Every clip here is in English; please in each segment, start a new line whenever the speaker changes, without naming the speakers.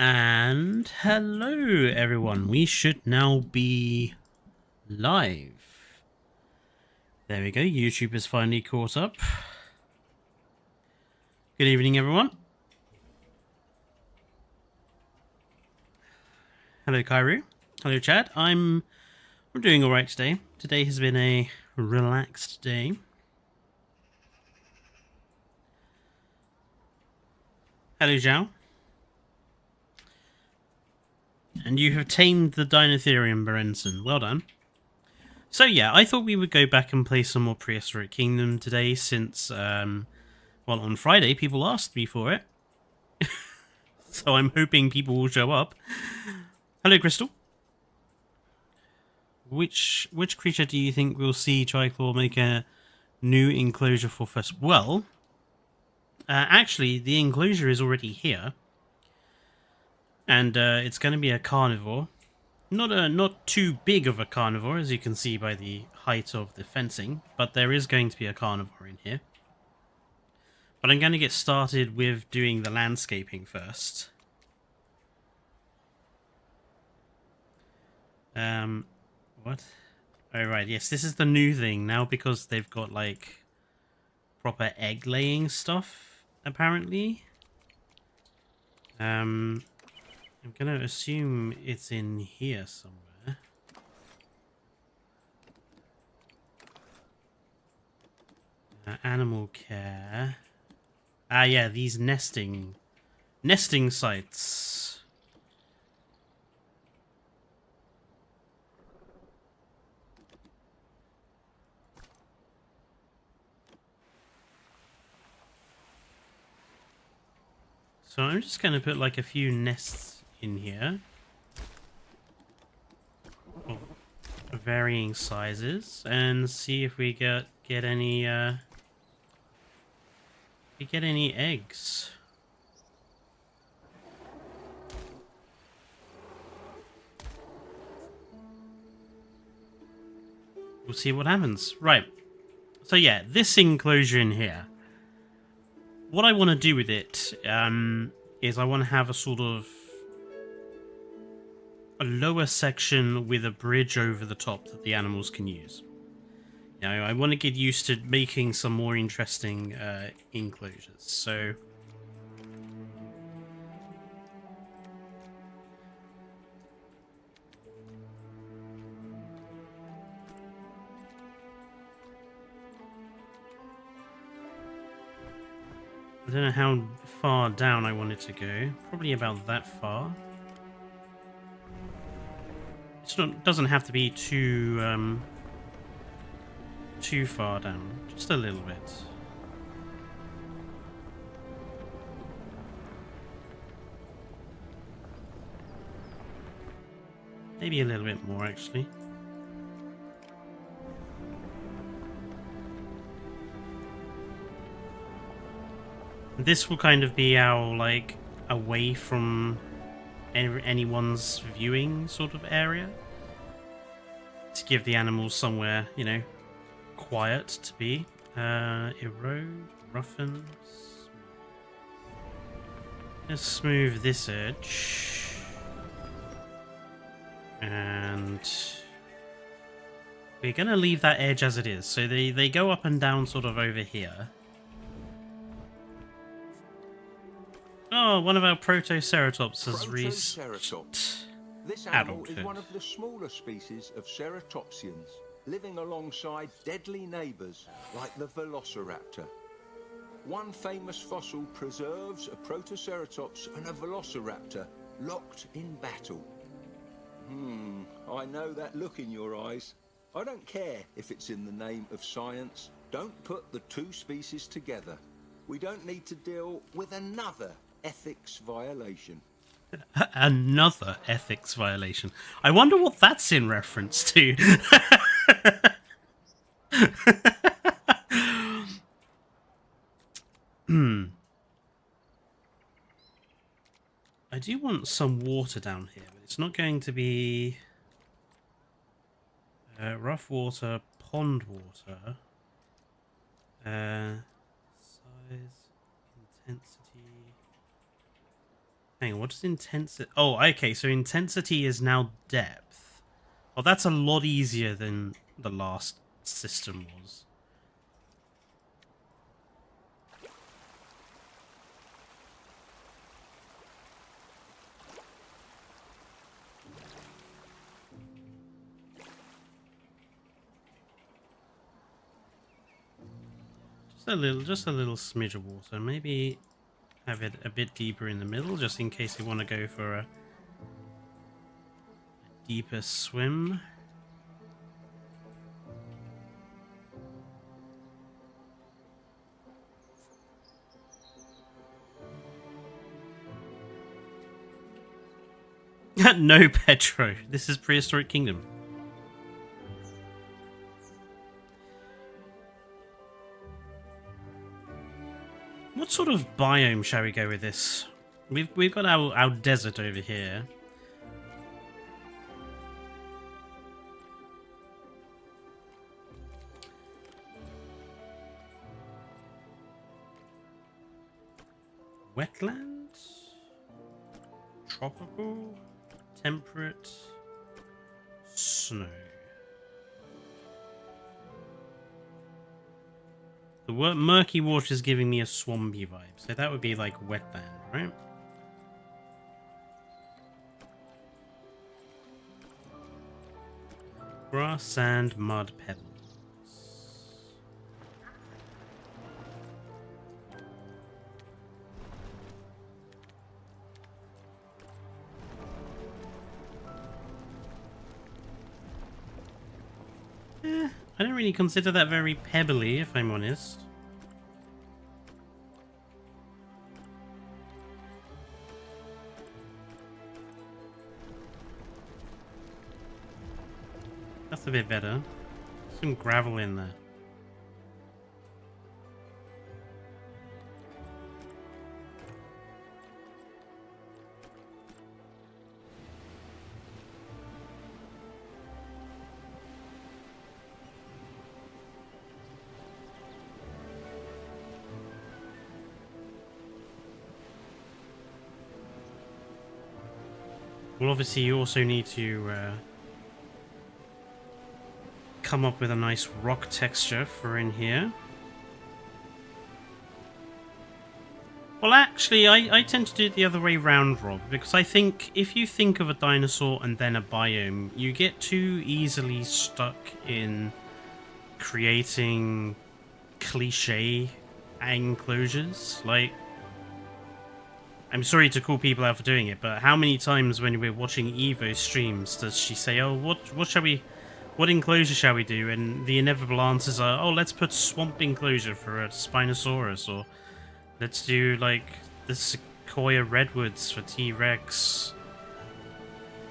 And hello everyone, we should now be live. There we go, YouTube has finally caught up. Good evening everyone. Hello Kairu. Hello Chad. I'm doing alright today. Today has been a relaxed day. Hello Zhao. And you have tamed the Dinotherium, Berenson. Well done. So yeah, I thought we would go back and play some more Prehistoric Kingdom today since, well, on Friday people asked me for it. So I'm hoping people will show up. Hello, Crystal. Which creature do you think we'll see Triclaw make a new enclosure for first? Well, actually, the enclosure is already here. And it's going to be a carnivore. Not too big of a carnivore, as you can see by the height of the fencing, but there is going to be a carnivore in here. But I'm going to get started with doing the landscaping first. What? Oh, right, yes, this is the new thing now because they've got, like, proper egg-laying stuff, apparently. I'm going to assume it's in here somewhere. Animal care. Ah, yeah, these nesting sites. So I'm just going to put like a few nests in here of varying sizes and see if we get any eggs. We'll see what happens. Right. So yeah, this enclosure in here. What I want to do with it is I want to have a sort of a lower section with a bridge over the top that the animals can use. You know, I want to get used to making some more interesting enclosures. So I don't know how far down I want it to go. Probably about that far. Doesn't have to be too far down. Just a little bit. Maybe a little bit more, actually. This will kind of be our, like, away from anyone's viewing sort of area. To give the animals somewhere, you know, quiet to be. Erode, roughen. Let's smooth this edge. And we're going to leave that edge as it is. So they go up and down sort of over here. Oh, one of our Protoceratops has reached
This animal
adulthood.
is one of the smaller species of ceratopsians, living alongside deadly neighbours like the velociraptor. One famous fossil preserves a Protoceratops and a velociraptor locked in battle. I know that look in your eyes. I don't care if it's in the name of science. Don't put the two species together. We don't need to deal with another ethics violation.
Another ethics violation. I wonder what that's in reference to. I do want some water down here, but it's not going to be rough water, pond water. Size, intensity. Hang on, what does intensity... Oh, okay, so intensity is now depth. Oh, that's a lot easier than the last system was. Just a little smidge of water. Maybe have it a bit deeper in the middle, just in case you want to go for a deeper swim. No, Petro. This is Prehistoric Kingdom. What sort of biome shall we go with this? We've got our desert over here. Wetlands? Tropical? Temperate? Snow. The murky water is giving me a swampy vibe, so that would be like wetland, right? Grass, sand, mud, pebbles. I don't really consider that very pebbly, if I'm honest. That's a bit better. Some gravel in there. Well, obviously you also need to come up with a nice rock texture for in here. Well, actually, I tend to do it the other way round, Rob, because I think if you think of a dinosaur and then a biome, you get too easily stuck in creating cliche enclosures. Like, I'm sorry to call people out for doing it, but how many times when we're watching Evo streams does she say, "Oh, what enclosure shall we do?" And the inevitable answers are, "Oh, let's put swamp enclosure for a Spinosaurus," or let's do like the Sequoia redwoods for T-Rex.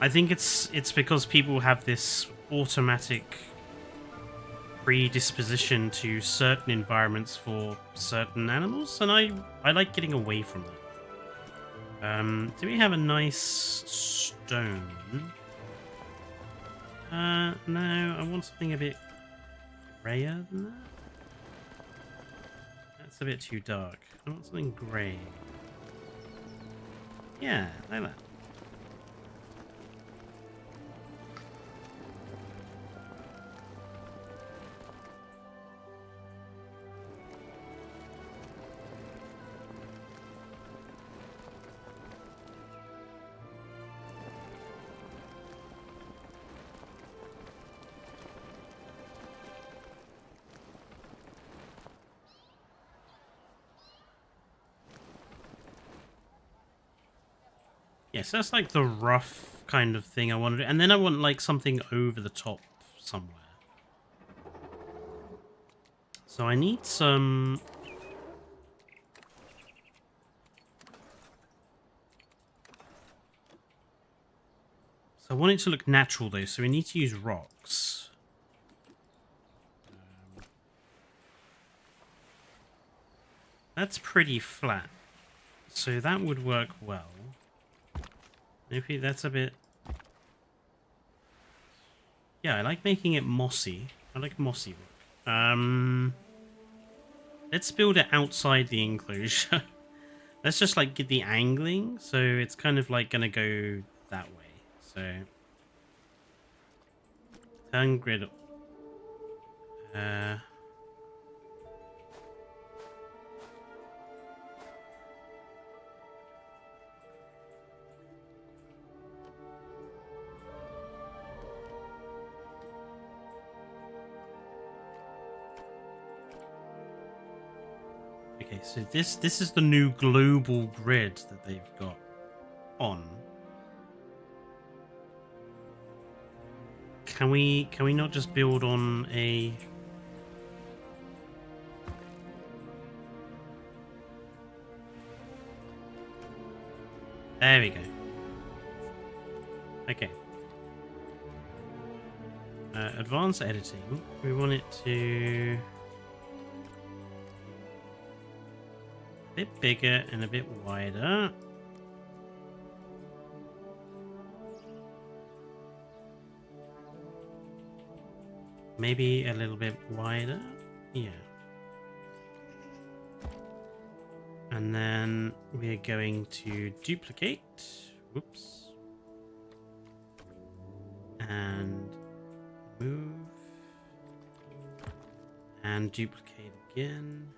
I think it's because people have this automatic predisposition to certain environments for certain animals, and I like getting away from that. Do we have a nice stone? No, I want something a bit grayer than that. That's a bit too dark. I want something grey. Yeah, like that. Yes, that's like the rough kind of thing I want to do. And then I want like something over the top somewhere. So I need some... So I want it to look natural though, so we need to use rocks. That's pretty flat. So that would work well. Maybe that's a bit... Yeah, I like making it mossy. I like mossy work. Let's build it outside the enclosure. Let's just like get the angling, so it's kind of like gonna go that way. So turn grid. Okay, so this is the new global grid that they've got on. Can we not just build on a? There we go. Okay. Advanced editing. We want it to a bit bigger and a bit wider. Maybe a little bit wider. Yeah. And then we're going to duplicate. Whoops. And move. And duplicate again.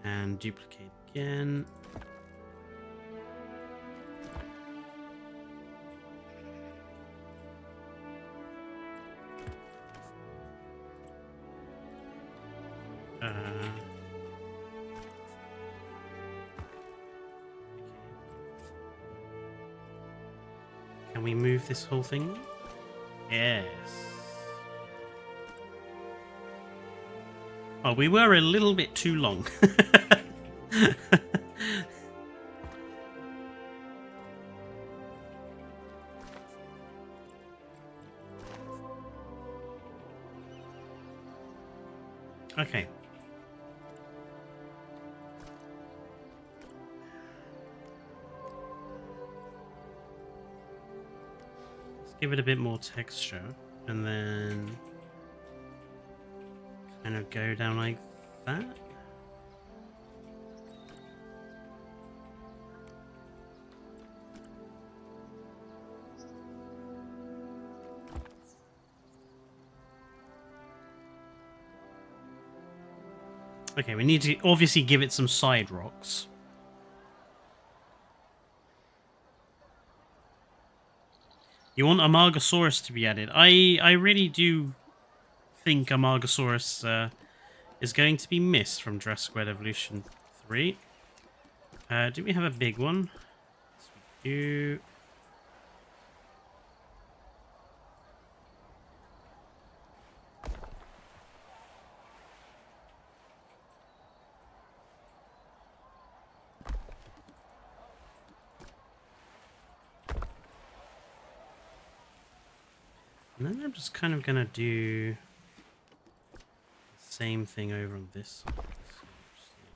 And duplicate again. Can we move this whole thing? Yes. Oh, we were a little bit too long. Okay. Let's give it a bit more texture and then kind of go down like that. Okay, we need to obviously give it some side rocks. You want Amargasaurus to be added. I really do think Amargasaurus is going to be missed from Jurassic World Evolution 3. Do we have a big one? Yes, we do. And then I'm just kind of going to do the same thing over on this side.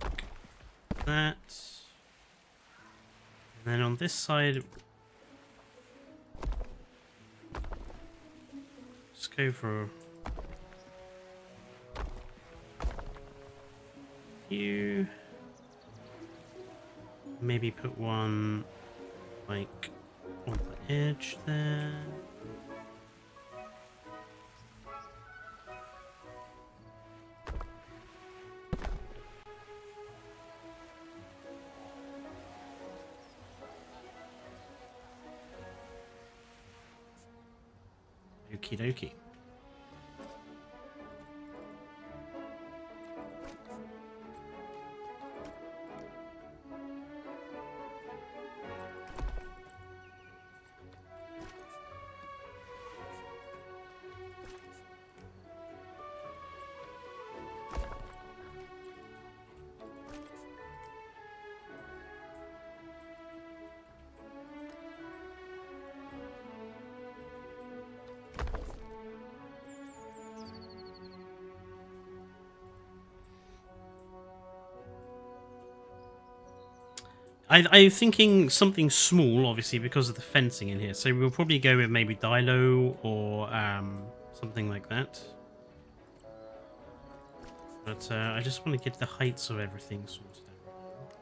So like that. And then on this side, just go for you. Maybe put one like on the edge there. Okie dokie. I'm thinking something small, obviously, because of the fencing in here. So we'll probably go with maybe Dilo or something like that. But I just want to get the heights of everything sorted out.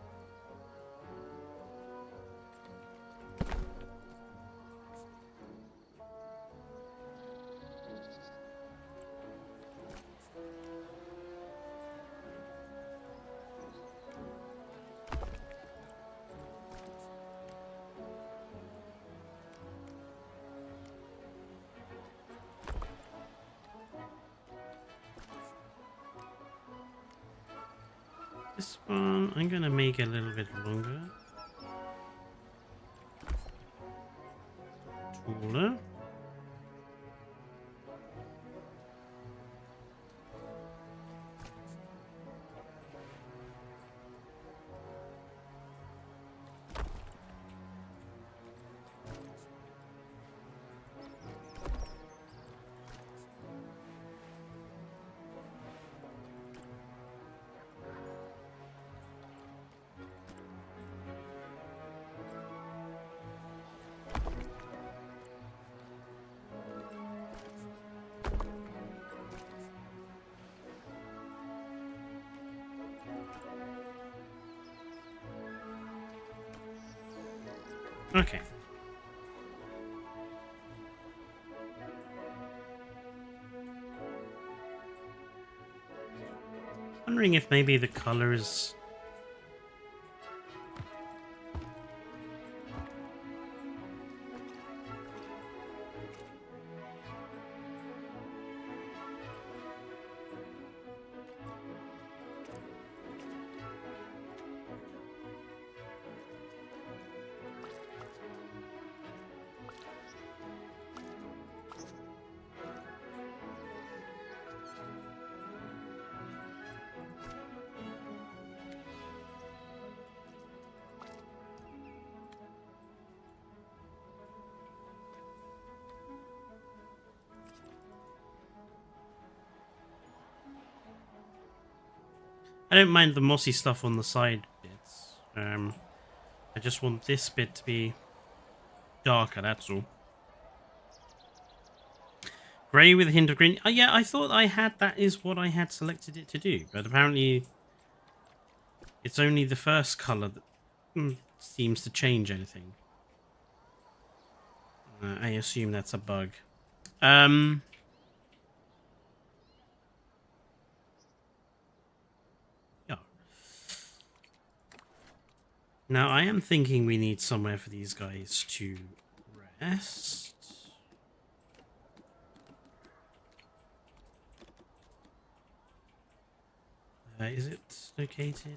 This one, I'm going to make a little bit longer. Taller. Okay. Wondering if maybe the colors. I don't mind the mossy stuff on the side bits. I just want this bit to be darker, that's all. Grey with a hint of green. Oh yeah, I thought I had that is what I had selected it to do, but apparently it's only the first colour that seems to change anything. I assume that's a bug. Yeah. Now I am thinking we need somewhere for these guys to rest. Is it located here?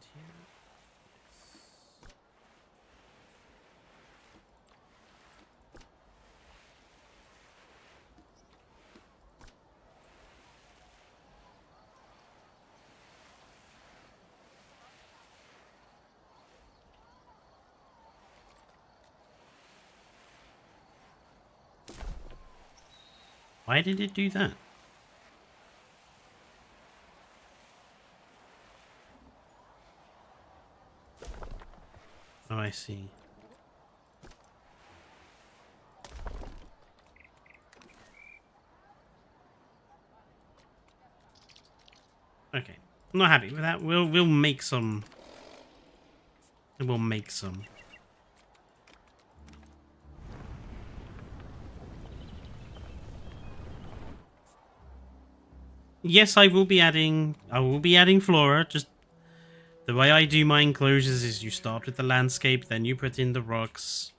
Why did it do that? Oh, I see. Okay, I'm not happy with that. We'll make some. We'll make some. Yes, I will be adding flora. Just the way I do my enclosures is you start with the landscape, then you put in the rocks,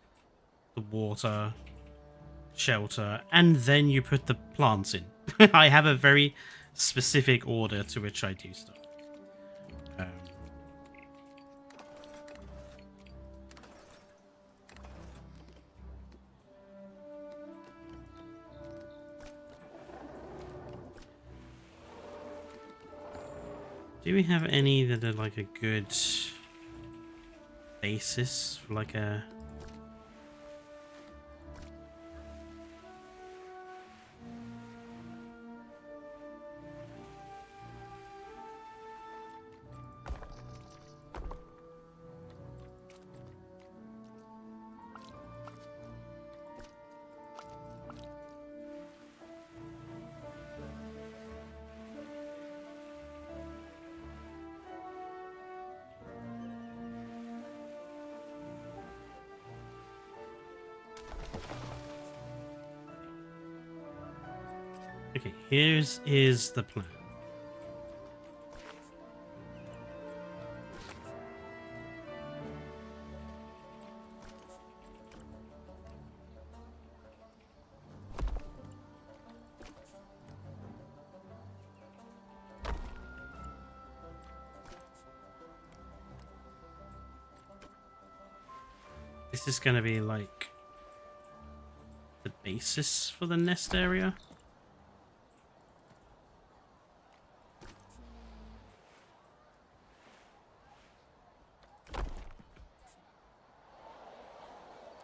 the water, shelter, and then you put the plants in. I have a very specific order to which I do stuff. Do we have any that are like a good basis for like a... Okay, here's the plan. This is going to be like the basis for the nest area.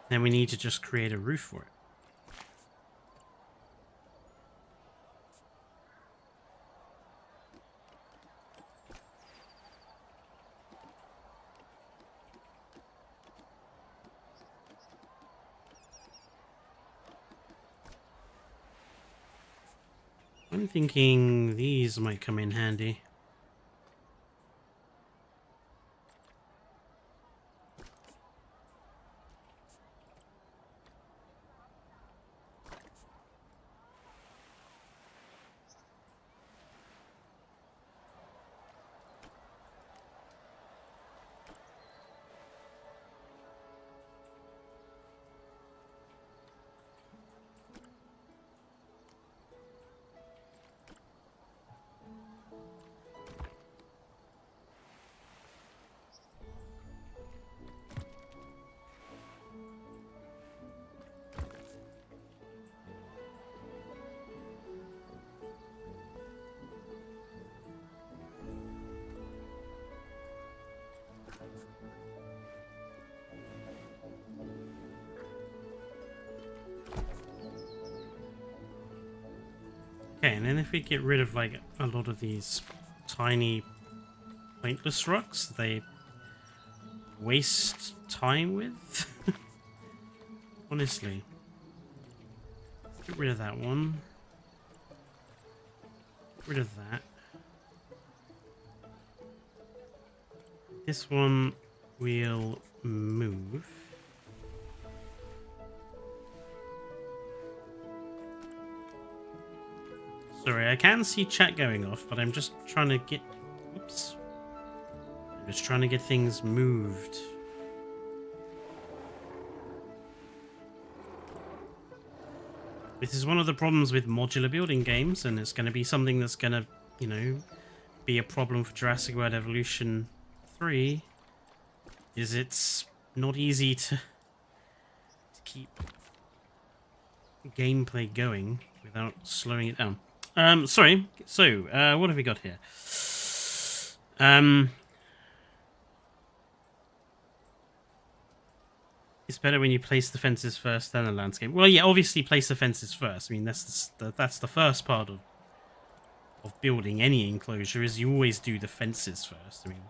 Then we need to just create a roof for it. I'm thinking these might come in handy. Okay, and then if we get rid of like a lot of these tiny pointless rocks they waste time with. Honestly. Get rid of that one. Get rid of that. This one we'll move. Sorry, I can see chat going off, but I'm just trying to get... Oops. I'm just trying to get things moved. This is one of the problems with modular building games, and it's going to be something that's going to, you know, be a problem for Jurassic World Evolution 3, is it's not easy to keep gameplay going without slowing it down. Sorry. So, what have we got here? It's better when you place the fences first, then the landscape. Well, yeah, obviously place the fences first. I mean, that's the first part of building any enclosure, is you always do the fences first. I mean,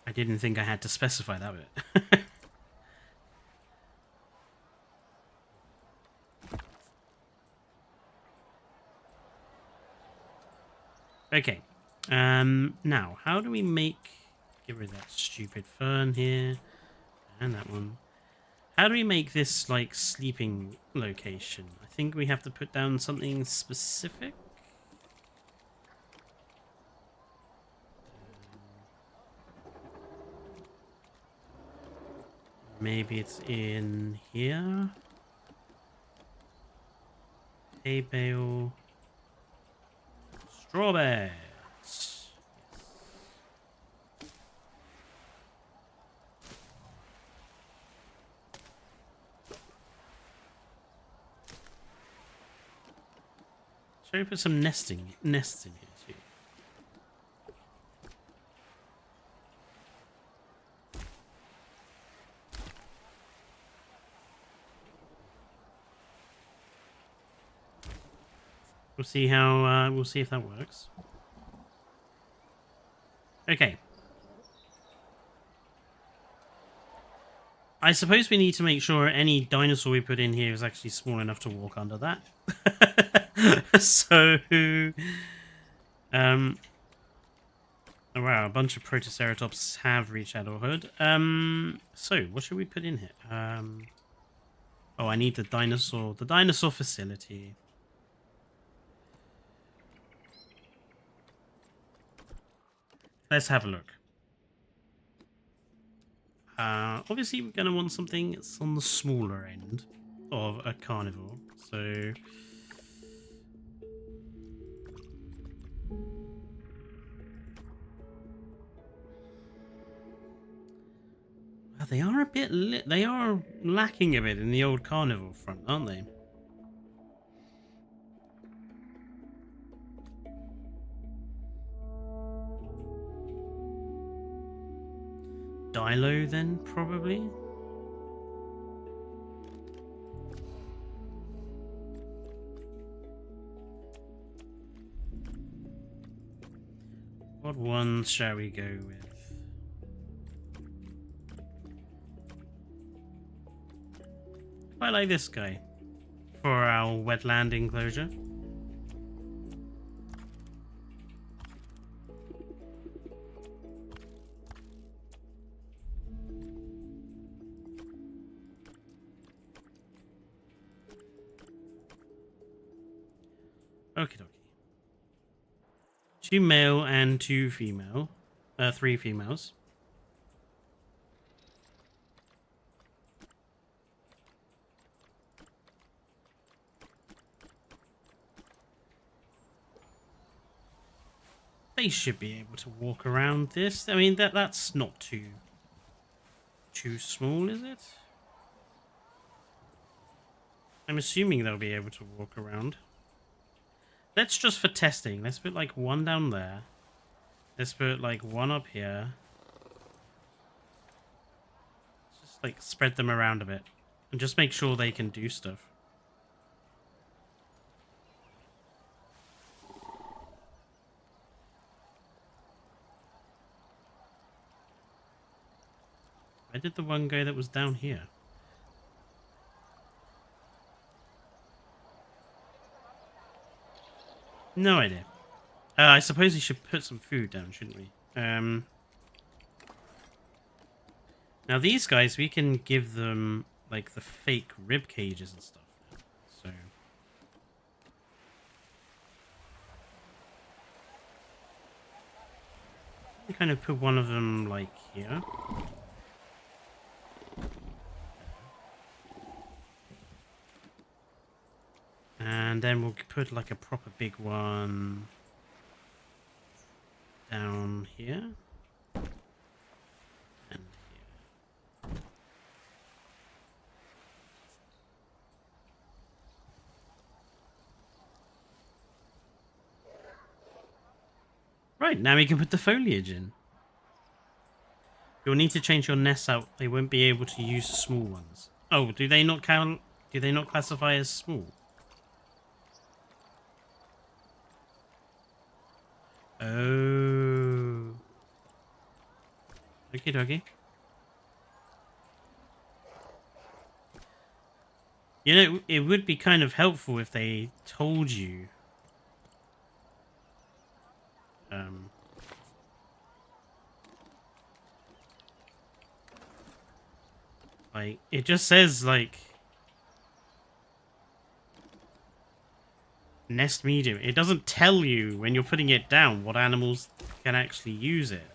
I didn't think I had to specify that bit. Okay. Now, how do we make... Get rid of that stupid fern here. And that one. How do we make this, like, sleeping location? I think we have to put down something specific. Maybe it's in here. Hay bale. Strawberries. Yes. Shall we put some nests in here too? We'll see how, we'll see if that works. Okay. I suppose we need to make sure any dinosaur we put in here is actually small enough to walk under that. So, oh wow, a bunch of Protoceratops have reached adulthood. So what should we put in here? Oh, I need the dinosaur facility. Let's have a look. Obviously, we're going to want something that's on the smaller end. of a carnivore. So they are a bit they are lacking a bit in the old carnivore front, aren't they? Dilo then, probably. What ones shall we go with? I like this guy for our wetland enclosure. Okie dokie. 2 male and 2 female. 3 females. They should be able to walk around this. I mean, that's not too small, is it? I'm assuming they'll be able to walk around. Let's just for testing. Let's put like 1 down there. Let's put like 1 up here. Just like spread them around a bit. And just make sure they can do stuff. Where did the one go that was down here? No idea. I suppose we should put some food down, shouldn't we? Now these guys, we can give them like the fake rib cages and stuff. So we kind of put one of them like here. And then we'll put like a proper big one down here. And here. Right, now we can put the foliage in. You'll need to change your nests out. They won't be able to use the small ones. Oh, do they not count? Do they not classify as small? Oh. Okie dokie. You know, it would be kind of helpful if they told you. Like, it just says, like, nest medium. It doesn't tell you when you're putting it down what animals can actually use it.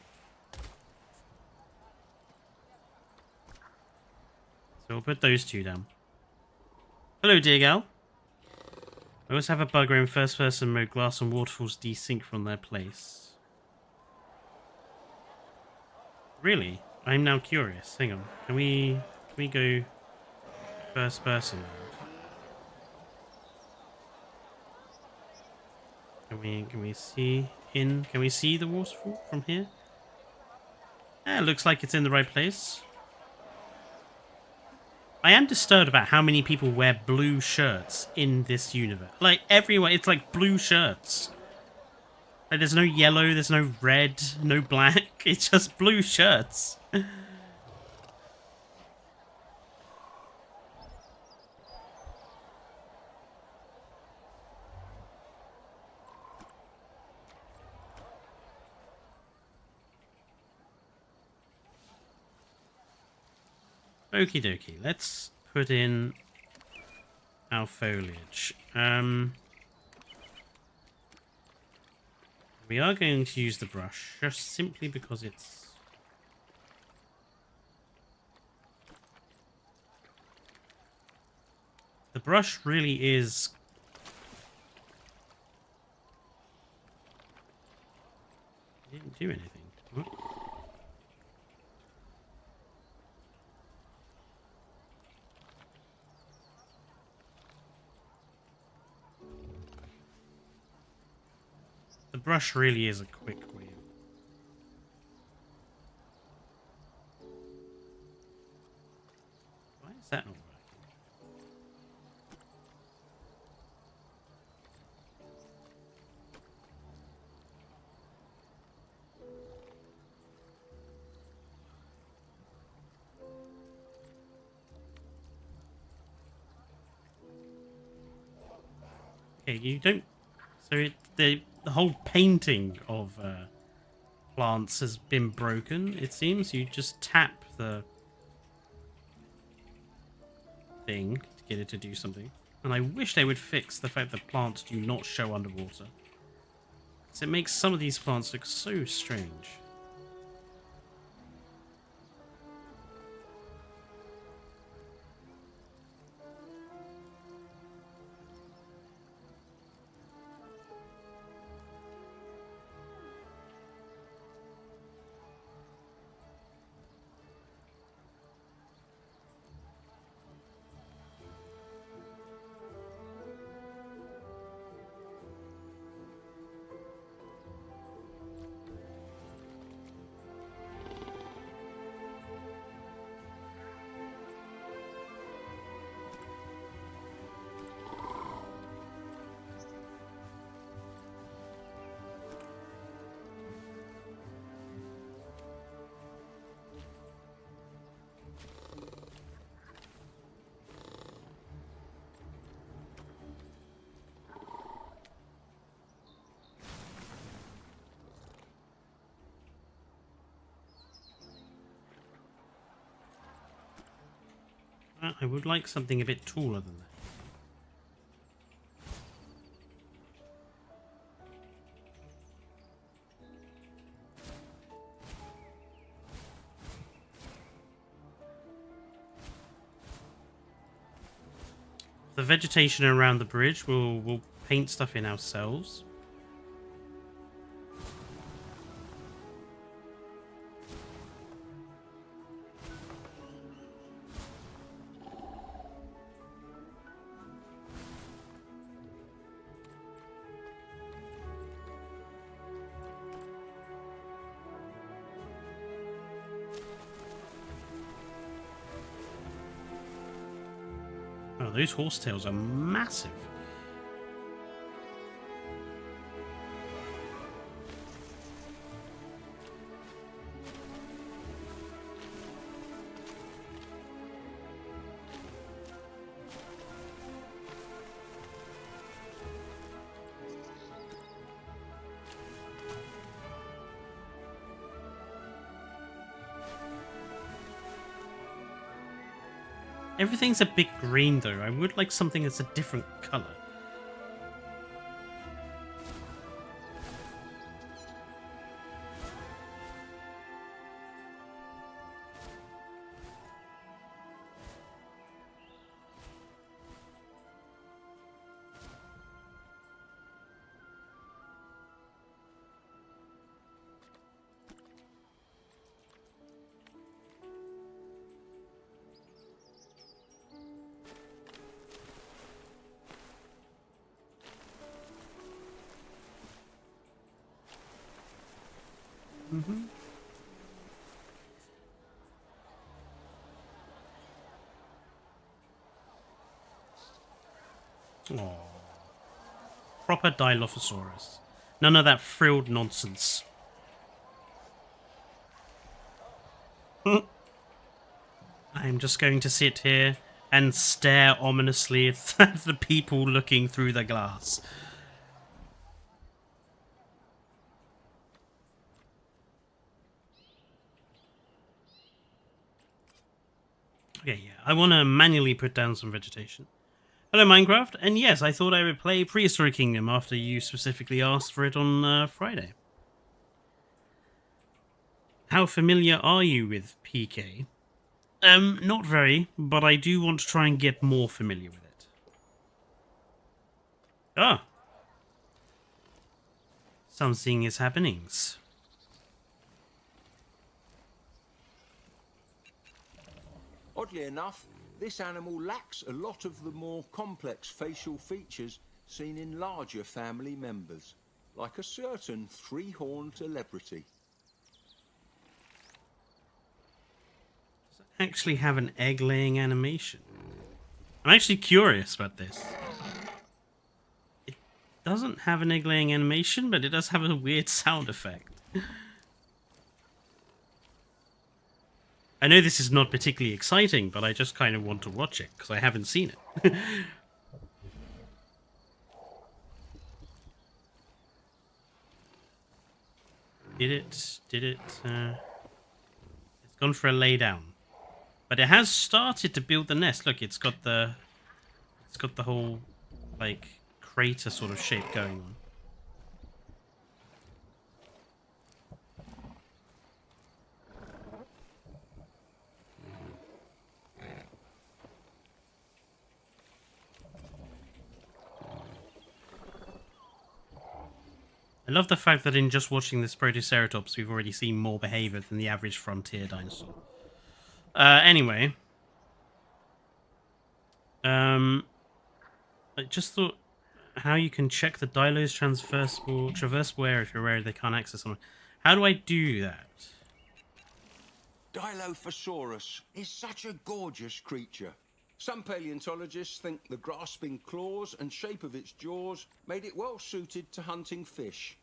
So we'll put those 2 down. Hello, dear gal. I always have a bug where in first person mode glass and waterfalls desync from their place. Really? I'm now curious. Hang on. Can we go first person mode? Can we see in? Can we see the waterfall from here? Yeah, it looks like it's in the right place. I am disturbed about how many people wear blue shirts in this universe. Like, everywhere, it's like blue shirts. Like, there's no yellow, there's no red, no black. It's just blue shirts. Okie dokie, let's put in our foliage. We are going to use the brush just simply because it's brush really is... It didn't do anything. What? The brush really is a quick wheel. Why is that not working? Okay, you don't... So the whole painting of plants has been broken, it seems. You just tap the thing to get it to do something. And I wish they would fix the fact that plants do not show underwater. Because it makes some of these plants look so strange. I would like something a bit taller than that. The vegetation around the bridge, we'll paint stuff in ourselves. Oh, those horsetails are massive. Everything's a bit green, though. I would like something that's a different colour. Mm-hmm. Aww. Proper Dilophosaurus. None of that frilled nonsense. I'm just going to sit here and stare ominously at the people looking through the glass. Okay, yeah, I want to manually put down some vegetation. Hello, Minecraft, and yes, I thought I would play Prehistoric Kingdom after you specifically asked for it on Friday. How familiar are you with PK? Not very, but I do want to try and get more familiar with it. Oh. Something is happenings.
Oddly enough, this animal lacks a lot of the more complex facial features seen in larger family members, like a certain three-horned celebrity.
Does it actually have an egg-laying animation? I'm actually curious about this. It doesn't have an egg-laying animation, but it does have a weird sound effect. I know this is not particularly exciting, but I just kind of want to watch it, because I haven't seen it. Did it, it's gone for a lay down. But it has started to build the nest. Look, it's got the whole, like, crater sort of shape going on. I love the fact that in just watching this Protoceratops, we've already seen more behavior than the average frontier dinosaur. Anyway. I just thought how you can check the Dilo's traversable area if you're aware they can't access someone. How do I do that?
Dilophosaurus is such a gorgeous creature. Some paleontologists think the grasping claws and shape of its jaws made it well suited to hunting fish.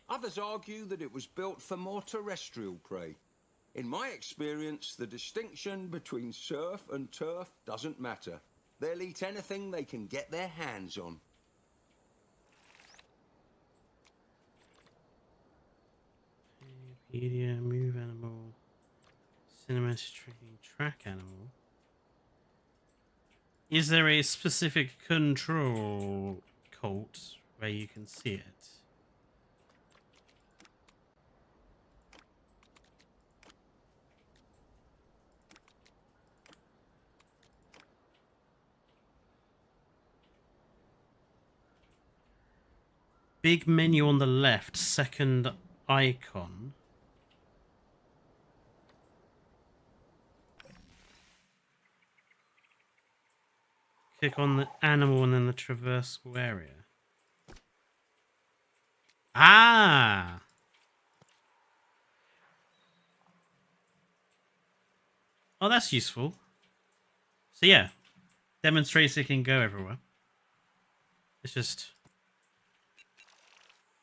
Others argue that it was built for more terrestrial prey. In my experience, the distinction between surf and turf doesn't matter. They'll eat anything they can get their hands on.
Wikipedia, move animal, cinematic tracking, track animal. Is there a specific control cult where you can see it? Big menu on the left, second icon. Click on the animal and then the traversable area. Ah! Oh, that's useful. So yeah, demonstrates it can go everywhere. It's just...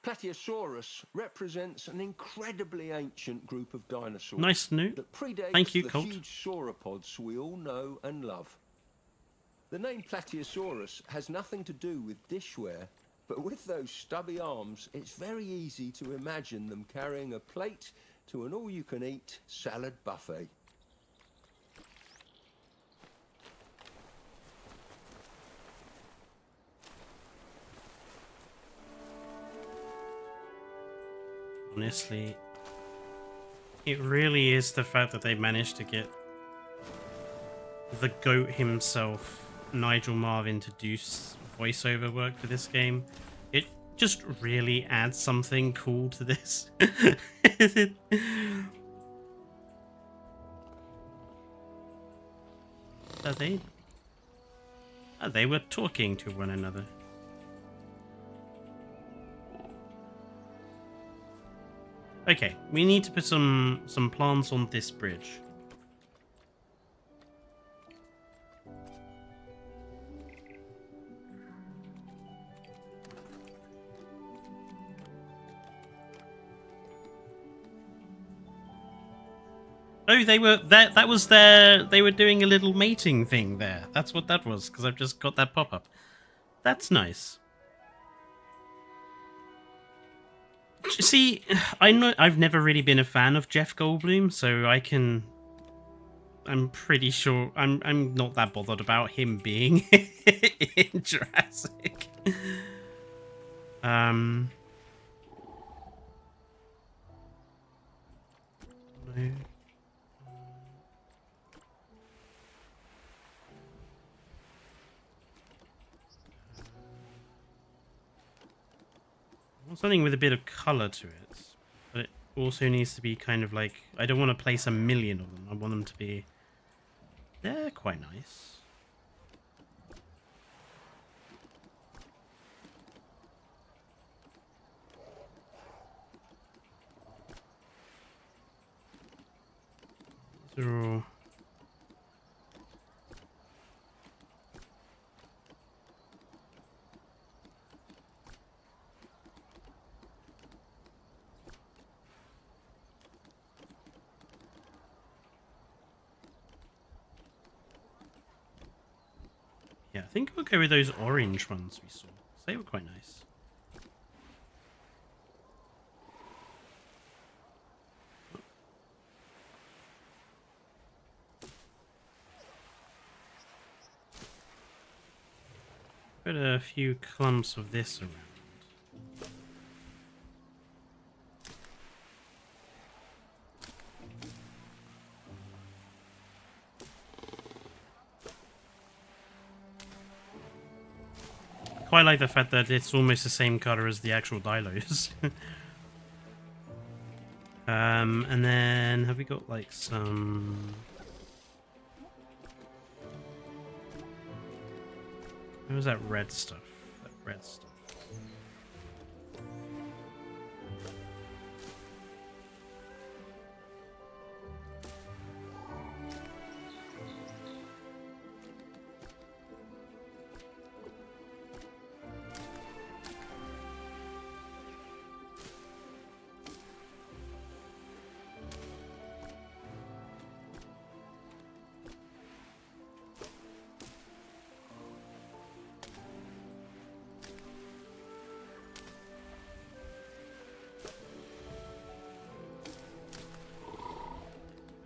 Plateosaurus represents an incredibly ancient group of dinosaurs.
Nice new.
That predates
Thank you,
the
Colt.
huge sauropods we all know and love. The name Plateosaurus has nothing to do with dishware, but with those stubby arms, it's very easy to imagine them carrying a plate to an all-you-can-eat salad buffet.
Honestly, it really is the fact that they managed to get the GOAT himself, Nigel Marvin, to do voiceover work for this game. It just really adds something cool to this. They were talking to one another. Okay, we need to put some plants on this bridge. Oh, they were that was their they were doing a little mating thing there. That's what that was, because I've just got that pop-up. That's nice. See, I know I've never really been a fan of Jeff Goldblum, so I'm pretty sure I'm not that bothered about him being in Jurassic. No. something with a bit of colour to it. But it also needs to be kind of like, I don't want to place a million of them. I want them to be, they're quite nice. These are all... Yeah, I think we'll go with those orange ones we saw. They were quite nice. Put a few clumps of this around. Quite like the fact that it's almost the same color as the actual dilos. And then have we got like some... What was that red stuff? That red stuff.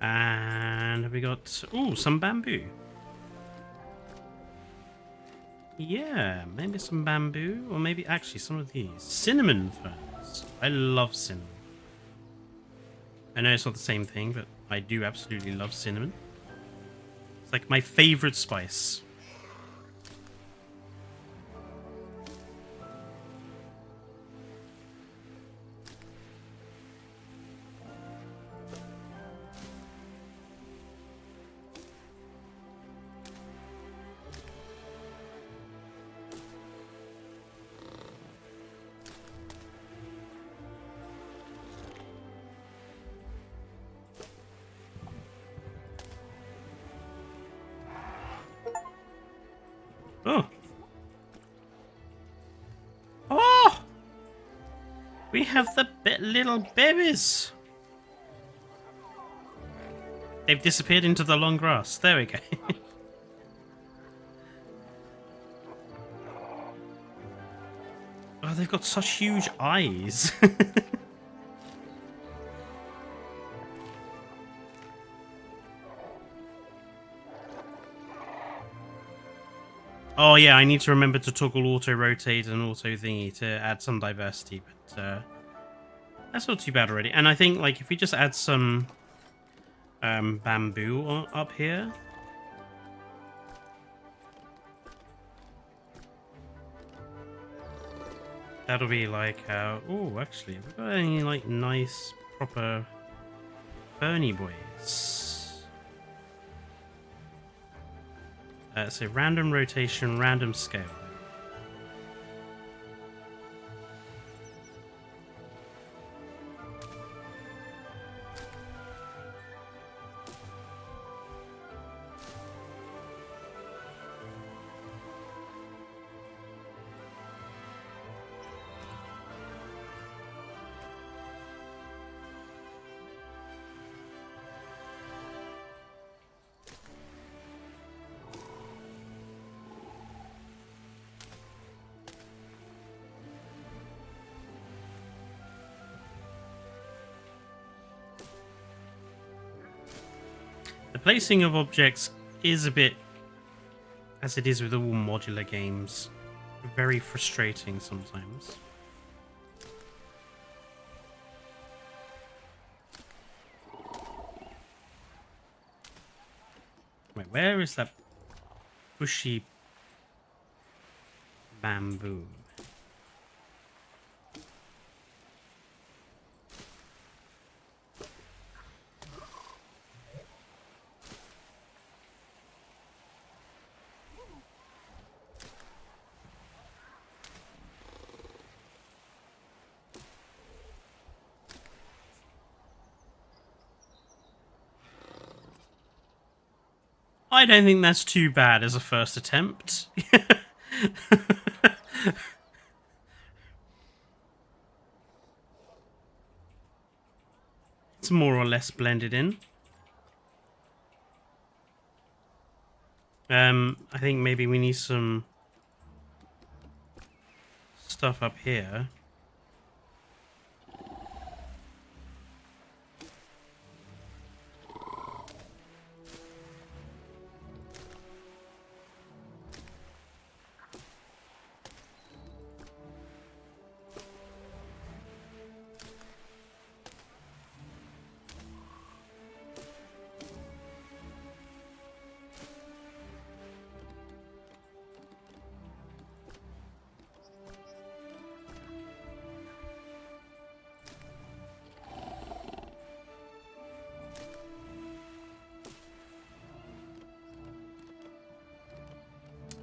And have we got... Ooh, some bamboo. Yeah, maybe some bamboo. Or maybe actually some of these. Cinnamon ferns. I love cinnamon. I know it's not the same thing, but I do absolutely love cinnamon. It's like my favorite spice. Oh. Oh! We have the little babies. They've disappeared into the long grass. There we go. Oh, they've got such huge eyes. Oh yeah, I need to remember to toggle auto rotate and auto thingy to add some diversity, but that's not too bad already. And I think like if we just add some bamboo up here, that'll be like oh, actually, have we got any like nice proper ferny boys? So random rotation, random scale. The placing of objects is a bit, as it is with all modular games, very frustrating sometimes. Wait, where is that bushy bamboo? I don't think that's too bad as a first attempt. It's more or less blended in. I think maybe we need some stuff up here.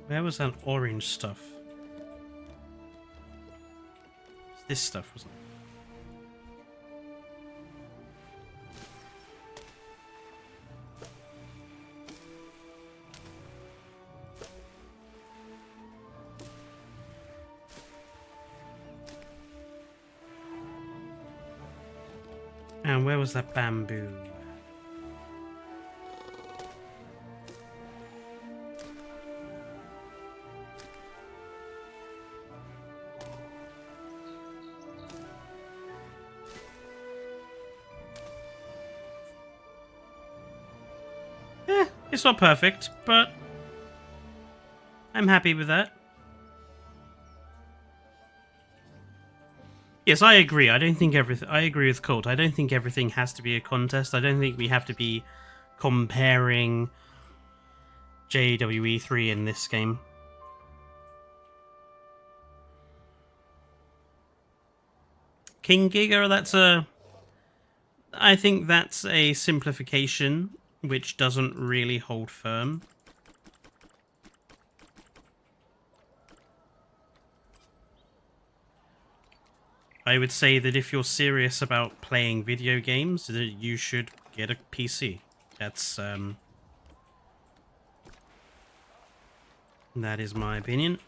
Where was that orange stuff? This stuff, wasn't it? And where was that bamboo? It's not perfect, but I'm happy with that. Yes, I agree. I don't think everything. I agree with Colt. I don't think everything has to be a contest. I don't think we have to be comparing JWE3 in this game. King Giga, I think that's a simplification which doesn't really hold firm. I would say that if you're serious about playing video games, that you should get a PC. That is my opinion.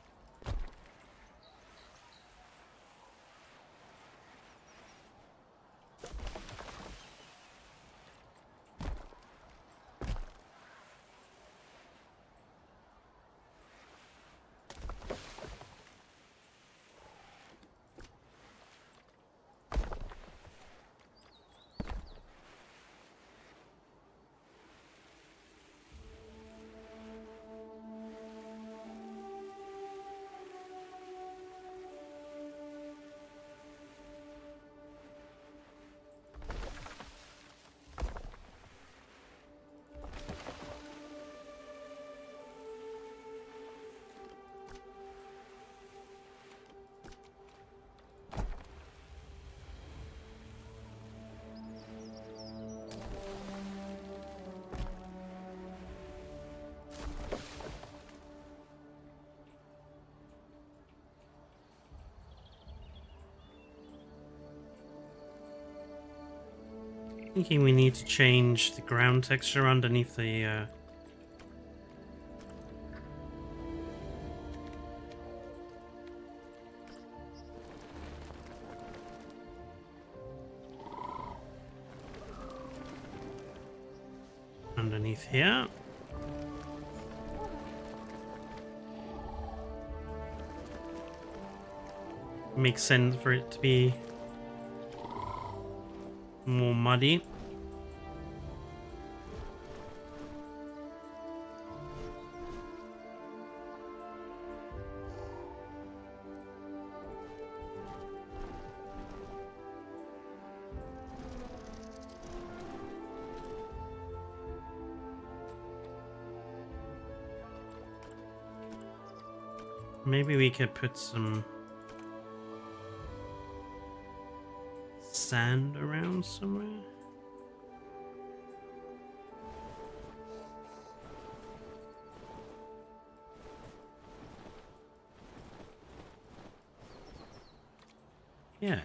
Thinking we need to change the ground texture underneath the underneath here. Makes sense for it to be more muddy. Maybe we could put some sand around somewhere. Yeah,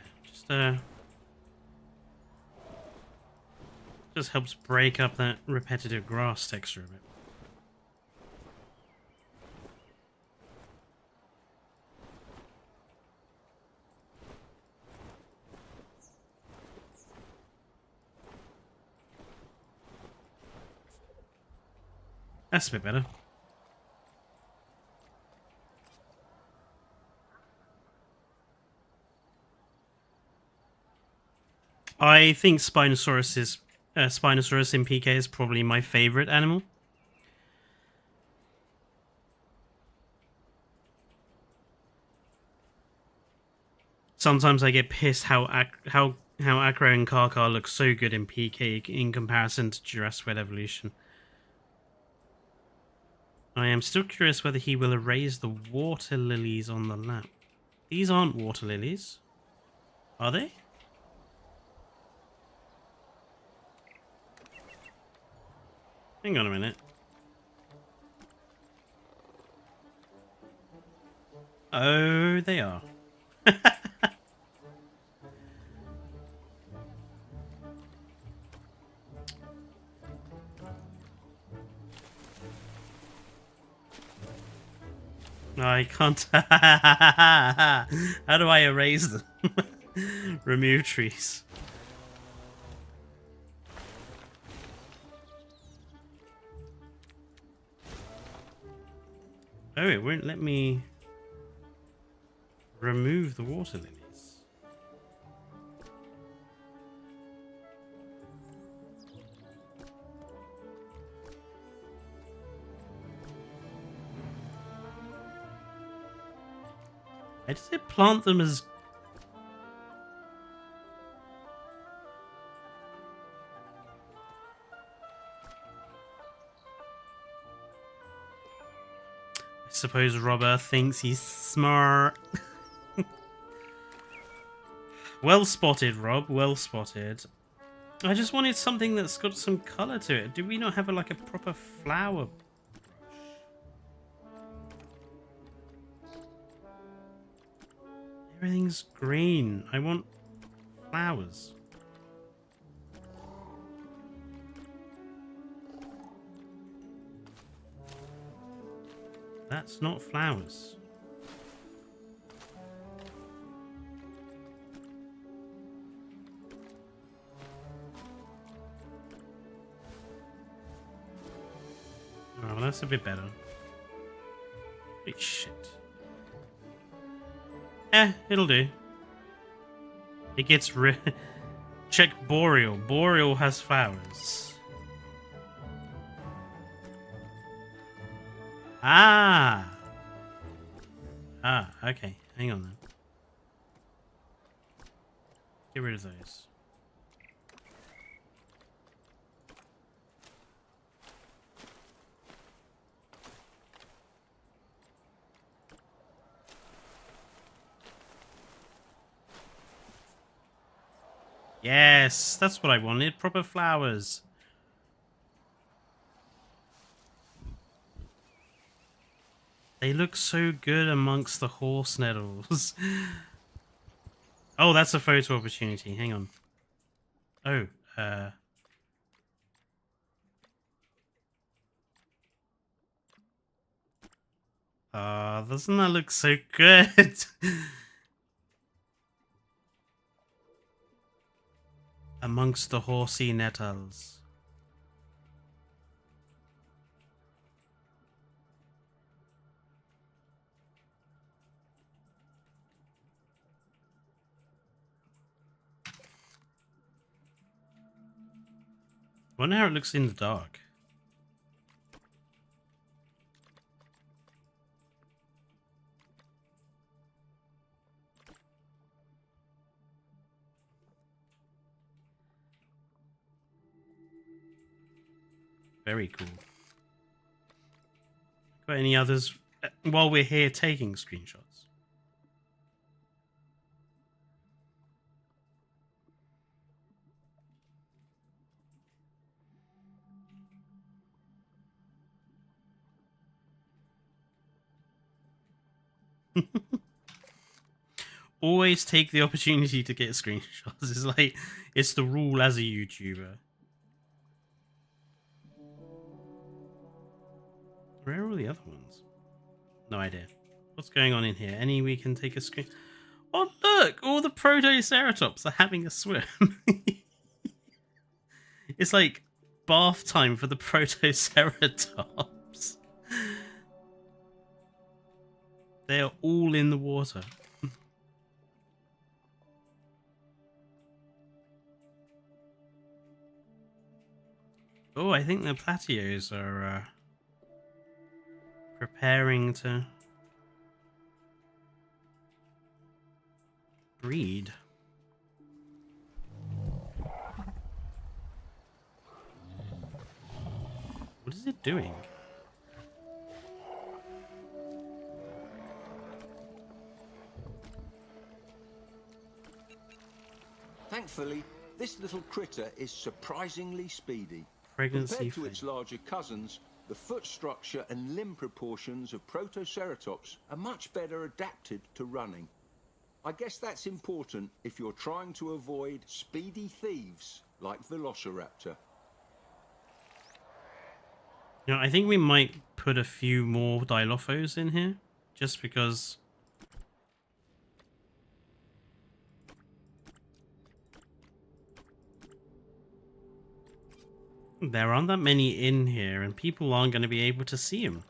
just helps break up that repetitive grass texture a bit. That's a bit better. I think Spinosaurus in PK is probably my favorite animal. Sometimes I get pissed how Acro and Karkar look so good in PK in comparison to Jurassic World Evolution. I am still curious whether he will erase the water lilies on the lap. These aren't water lilies, are they? Hang on a minute. Oh, they are. I can't. How do I erase them? Remove trees. Oh, it won't let me remove the water lilies. Why does it plant them as... I suppose Robert thinks he's smart. Well spotted, Rob. Well spotted. I just wanted something that's got some colour to it. Do we not have like a proper flower? Everything's green. I want flowers. That's not flowers. Oh, well, that's a bit better. Holy shit. It'll do. It gets check Boreal. Boreal has flowers. Ah, okay. Hang on then. Get rid of those. Yes, that's what I wanted. Proper flowers. They look so good amongst the horse nettles. Oh, that's a photo opportunity. Hang on. Oh, doesn't that look so good? Amongst the horsey nettles. I wonder how it looks in the dark. Very cool. Got any others while we're here taking screenshots? Always take the opportunity to get screenshots. It's like, it's the rule as a YouTuber. Where are all the other ones? No idea. What's going on in here? Any we can take a screen? Oh, look! All the Protoceratops are having a swim. It's like bath time for the Protoceratops. They're all in the water. Oh, I think the plateaus are preparing to breed. What is it doing?
Thankfully, this little critter is surprisingly speedy.
Pregnancy
Compared to
phase.
its larger cousins, the foot structure and limb proportions of Protoceratops are much better adapted to running. I guess that's important if you're trying to avoid speedy thieves like Velociraptor.
You know, I think we might put a few more Dilophosaurs in here, just because there aren't that many in here, and people aren't going to be able to see them.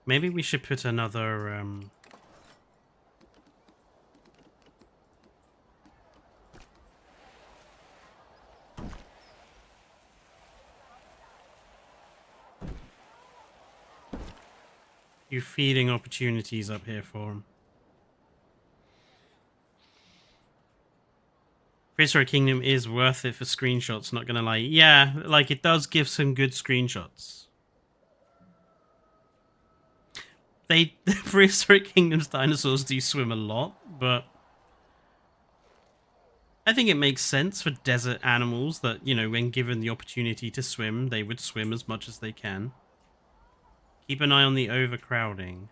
Maybe we should put another few feeding opportunities up here for them. Prehistoric Kingdom is worth it for screenshots, not gonna lie. Yeah, like it does give some good screenshots. The Prehistoric Kingdom's dinosaurs do swim a lot, but I think it makes sense for desert animals that, you know, when given the opportunity to swim, they would swim as much as they can. Keep an eye on the overcrowding.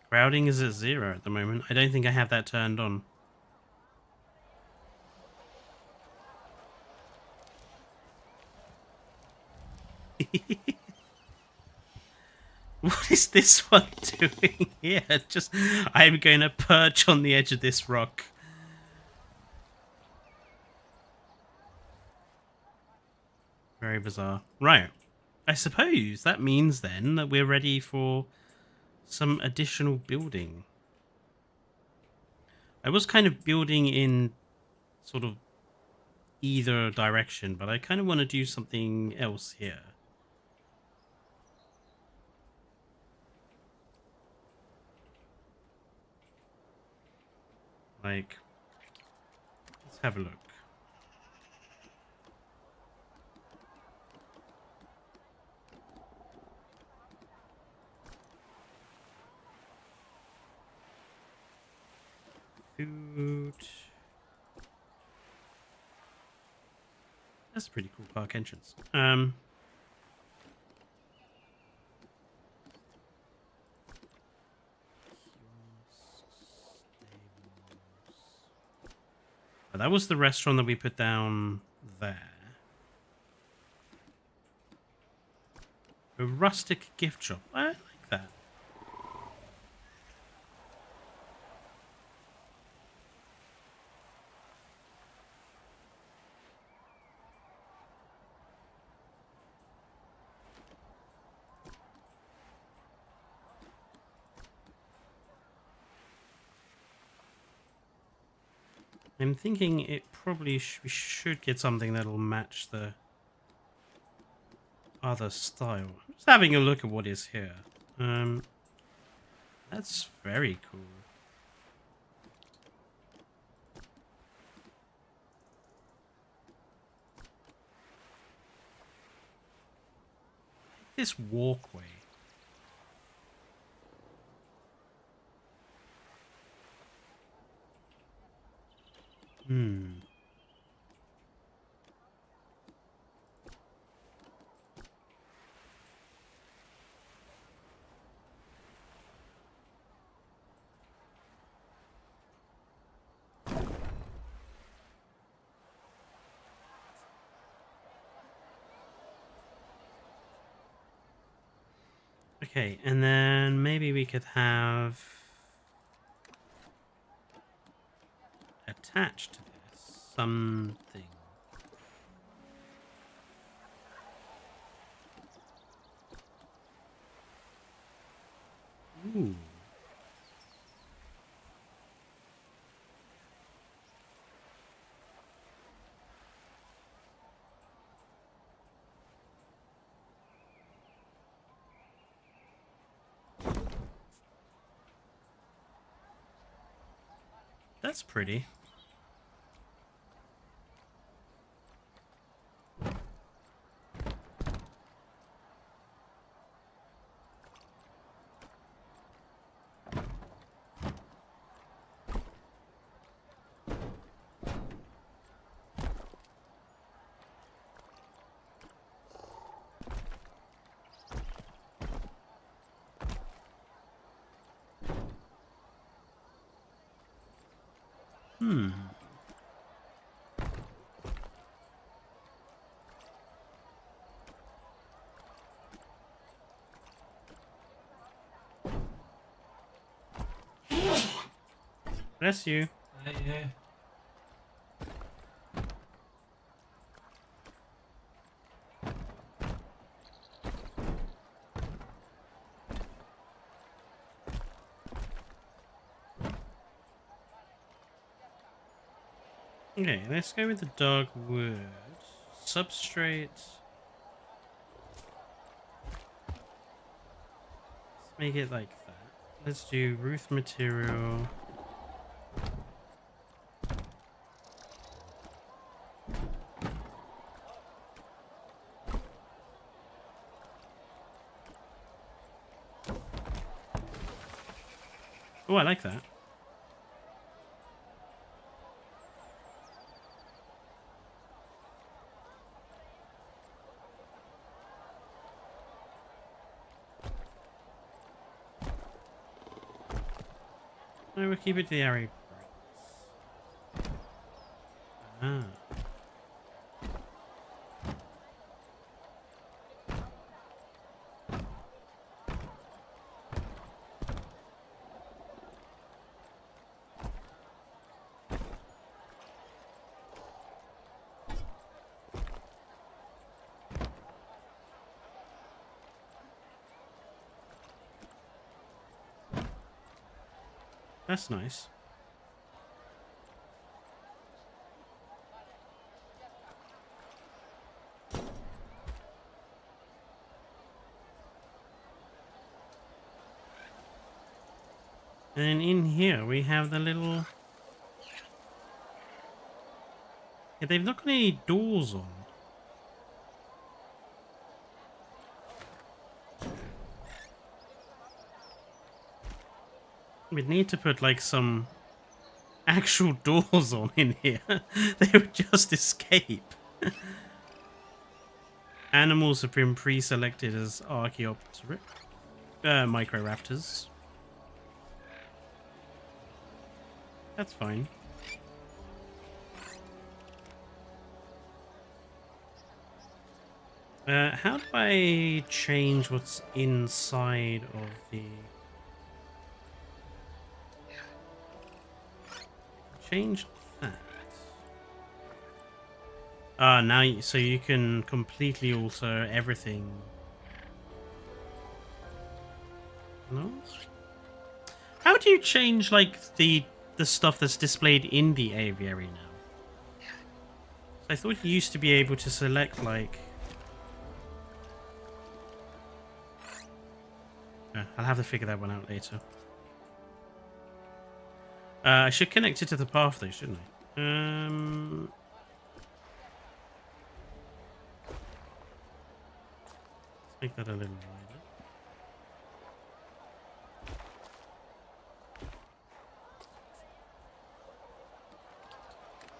Crowding is at 0 at the moment. I don't think I have that turned on. What is this one doing here? Just, I'm going to perch on the edge of this rock. Very bizarre. Right. I suppose that means then that we're ready for some additional building. I was kind of building in sort of either direction, but I kind of want to do something else here. Like, let's have a look. Food. That's a pretty cool park entrance. Oh, that was the restaurant that we put down there. A rustic gift shop. I like that. I'm thinking it probably we should get something that'll match the other style. Just having a look at what is here. That's very cool. This walkway. Okay, and then maybe we could have attached to this something. Ooh. That's pretty. Hmm. Bless you.
Yeah.
Okay, let's go with the dark wood. Substrate. Let's make it like that. Let's do roof material. Oh, I like that. No, we'll keep it to the area. Ah. That's nice. And then in here we have the little... Yeah, they've not got any doors on. We'd need to put like some actual doors on in here. They would just escape. Animals have been pre-selected as microraptors. That's fine. How do I change what's inside of the... Change that. Now, so you can completely alter everything. No? How do you change, like, the stuff that's displayed in the aviary now? I thought you used to be able to select, like... I'll have to figure that one out later. I should connect it to the path though, shouldn't I? Let's make that a little wider.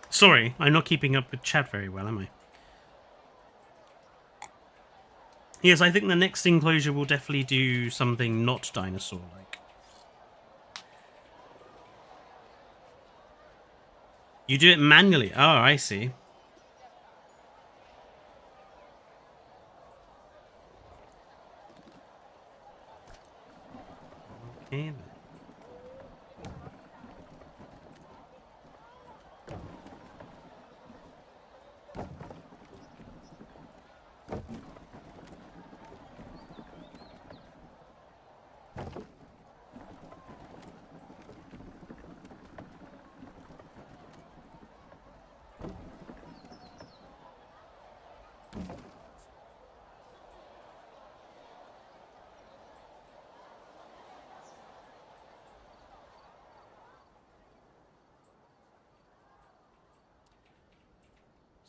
Sorry, I'm not keeping up with chat very well, am I? Yes, I think the next enclosure will definitely do something not dinosaur-like. You do it manually. Oh, I see. Okay then.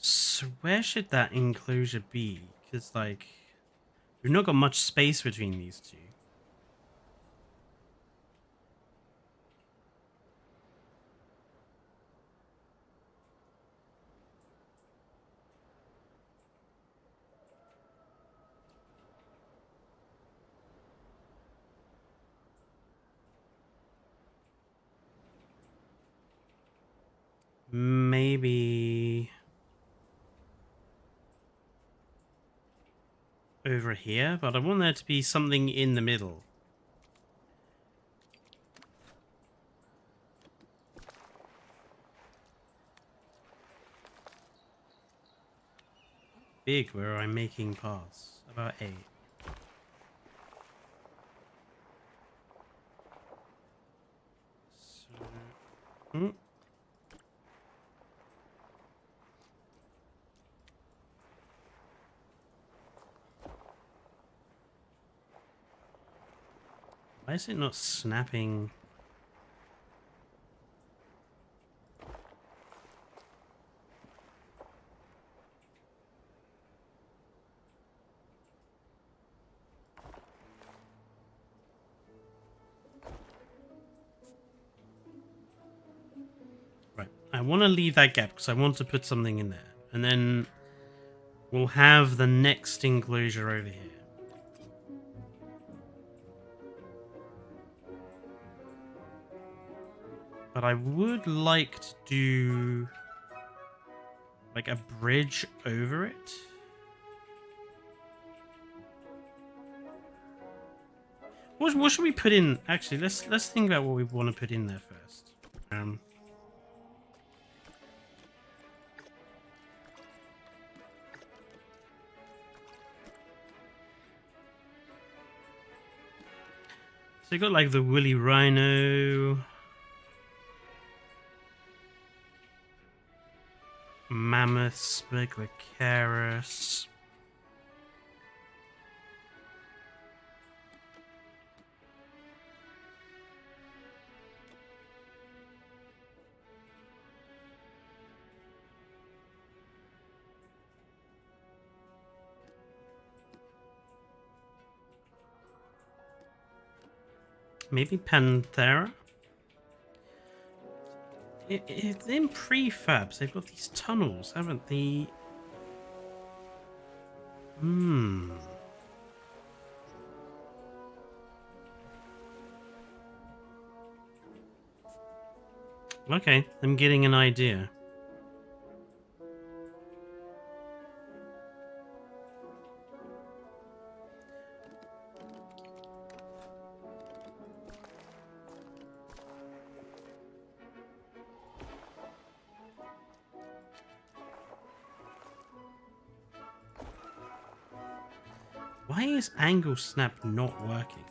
So where should that enclosure be? Because, like, we've not got much space between these two. Maybe over here, but I want there to be something in the middle. Big where I'm making paths. About 8. So, why is it not snapping? Right, I want to leave that gap because I want to put something in there. And then we'll have the next enclosure over here. But I would like to do like a bridge over it. What should we put in? Actually, let's think about what we want to put in there first. So you got like the woolly rhino, mammoth, Spiglocarus. Maybe Panthera? It's in prefabs. They've got these tunnels, haven't they? Okay, I'm getting an idea. Why is angle snap not working?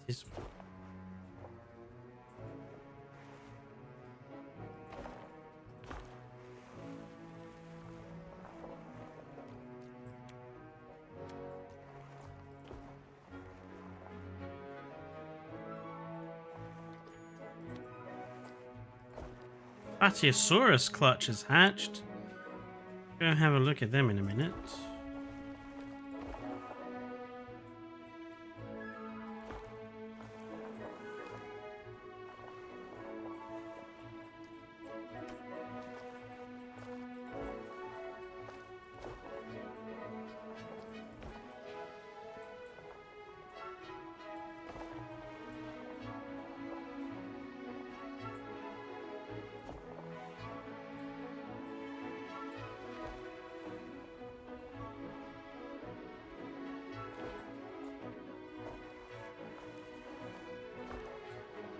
This one. Platyosaurus clutch has hatched. Go have a look at them in a minute.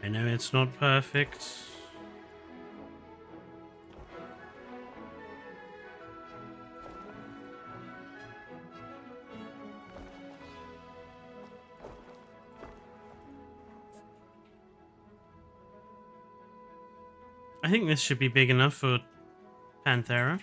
I know it's not perfect. I think this should be big enough for Panthera.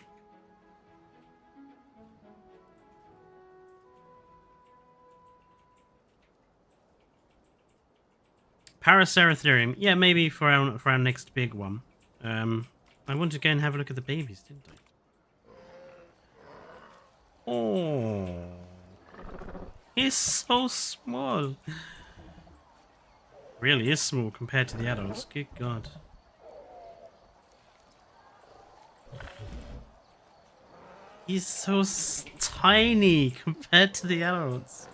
Paraceratherium. Yeah, maybe for our next big one. I want to go and have a look at the babies, didn't I? Oh, he's so small. Really is small compared to the adults. Good God. He's so tiny compared to the adults.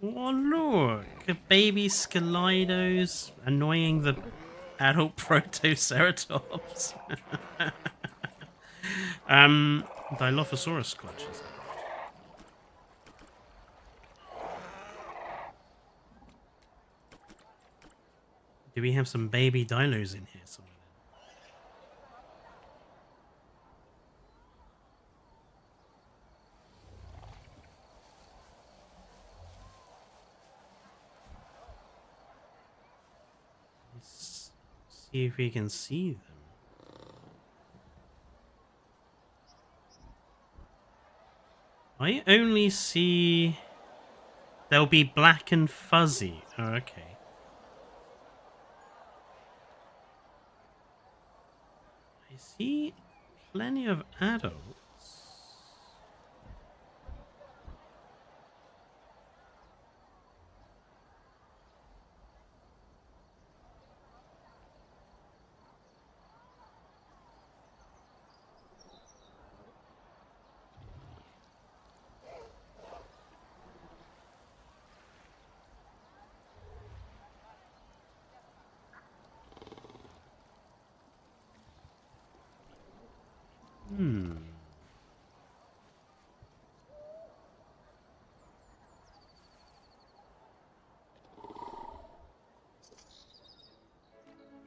Oh look, a baby Scalidos annoying the adult Protoceratops. Dilophosaurus clutches. Do we have some baby dinos in here somewhere? Let's see if we can see them. I only see... They'll be black and fuzzy. Oh, okay. I see plenty of adults.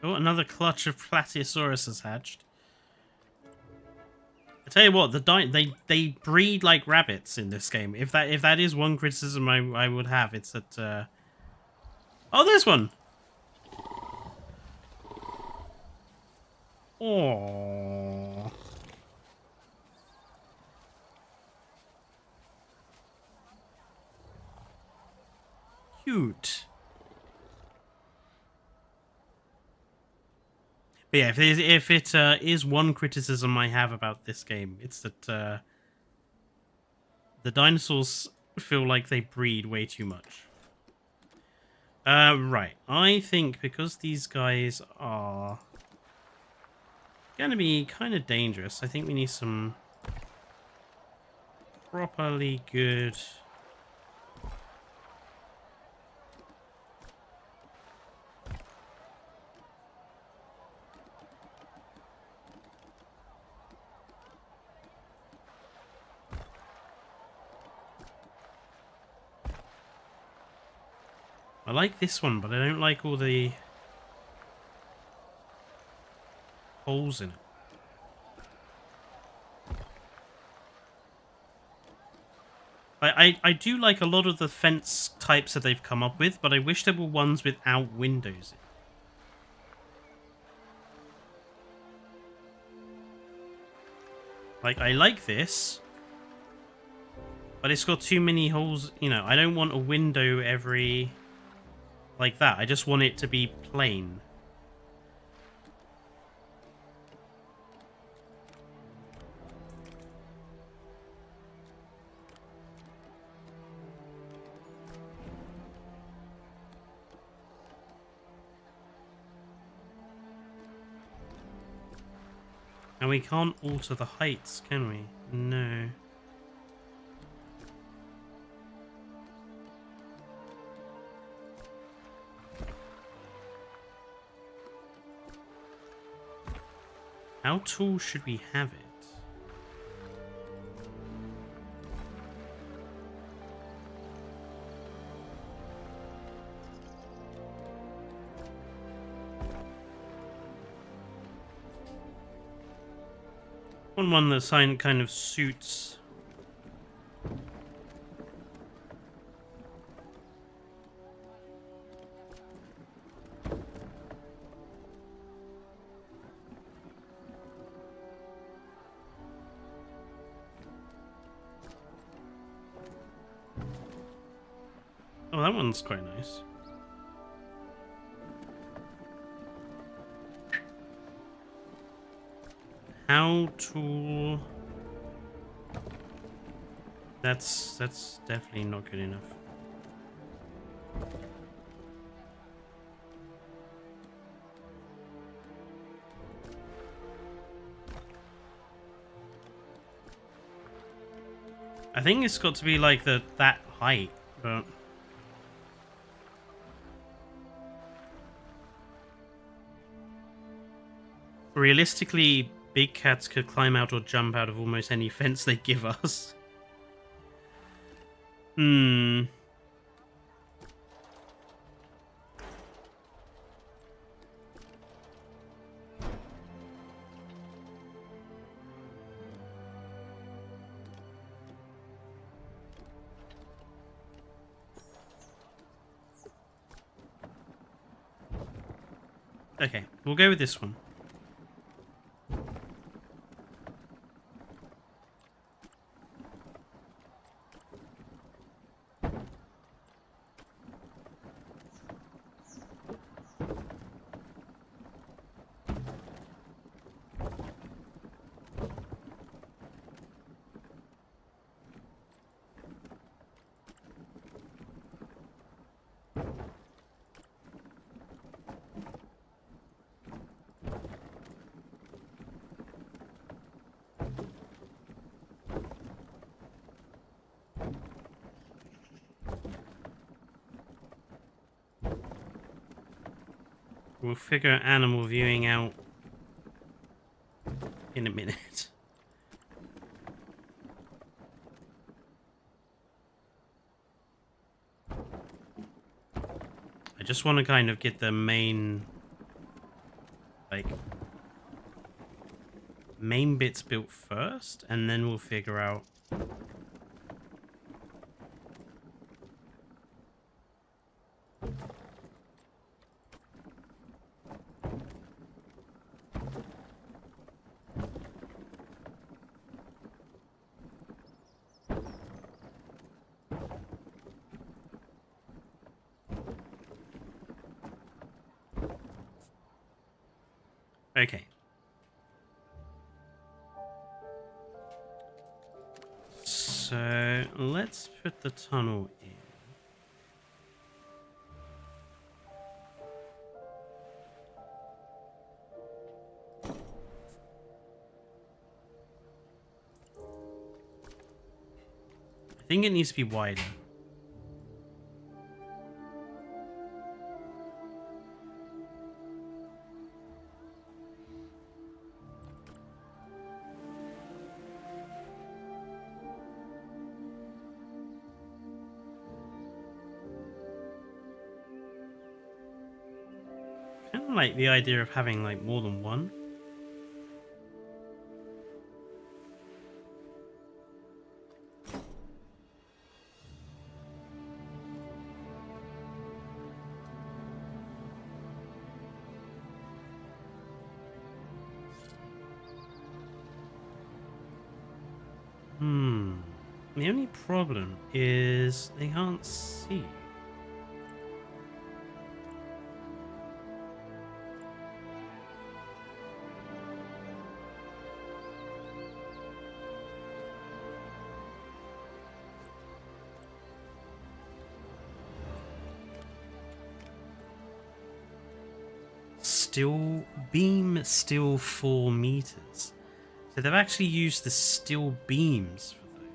Oh, another clutch of Plateosaurus has hatched. I tell you what, they breed like rabbits in this game. If that is one criticism I would have, it's that. Oh, there's one. Oh. Cute. But yeah, if it is one criticism I have about this game, it's that the dinosaurs feel like they breed way too much. Right. I think because these guys are going to be kind of dangerous, I think we need some properly good... I like this one, but I don't like all the holes in it. I do like a lot of the fence types that they've come up with, but I wish there were ones without windows in. Like, I like this, but it's got too many holes. You know, I don't want a window every... like that. I just want it to be plain. And we can't alter the heights, can we? No. How tall should we have it? One that kind of suits. Oh, that one's quite nice. How to... That's definitely not good enough. I think it's got to be like that height, but realistically, big cats could climb out or jump out of almost any fence they give us. Hmm. Okay, we'll go with this one. We'll figure animal viewing out in a minute. I just want to kind of get the main bits built first, and then we'll figure out okay. So let's put the tunnel in. I think it needs to be wider. Kind of like the idea of having like more than one. The only problem is they can't see. Still 4 meters. So they've actually used the steel beams for those.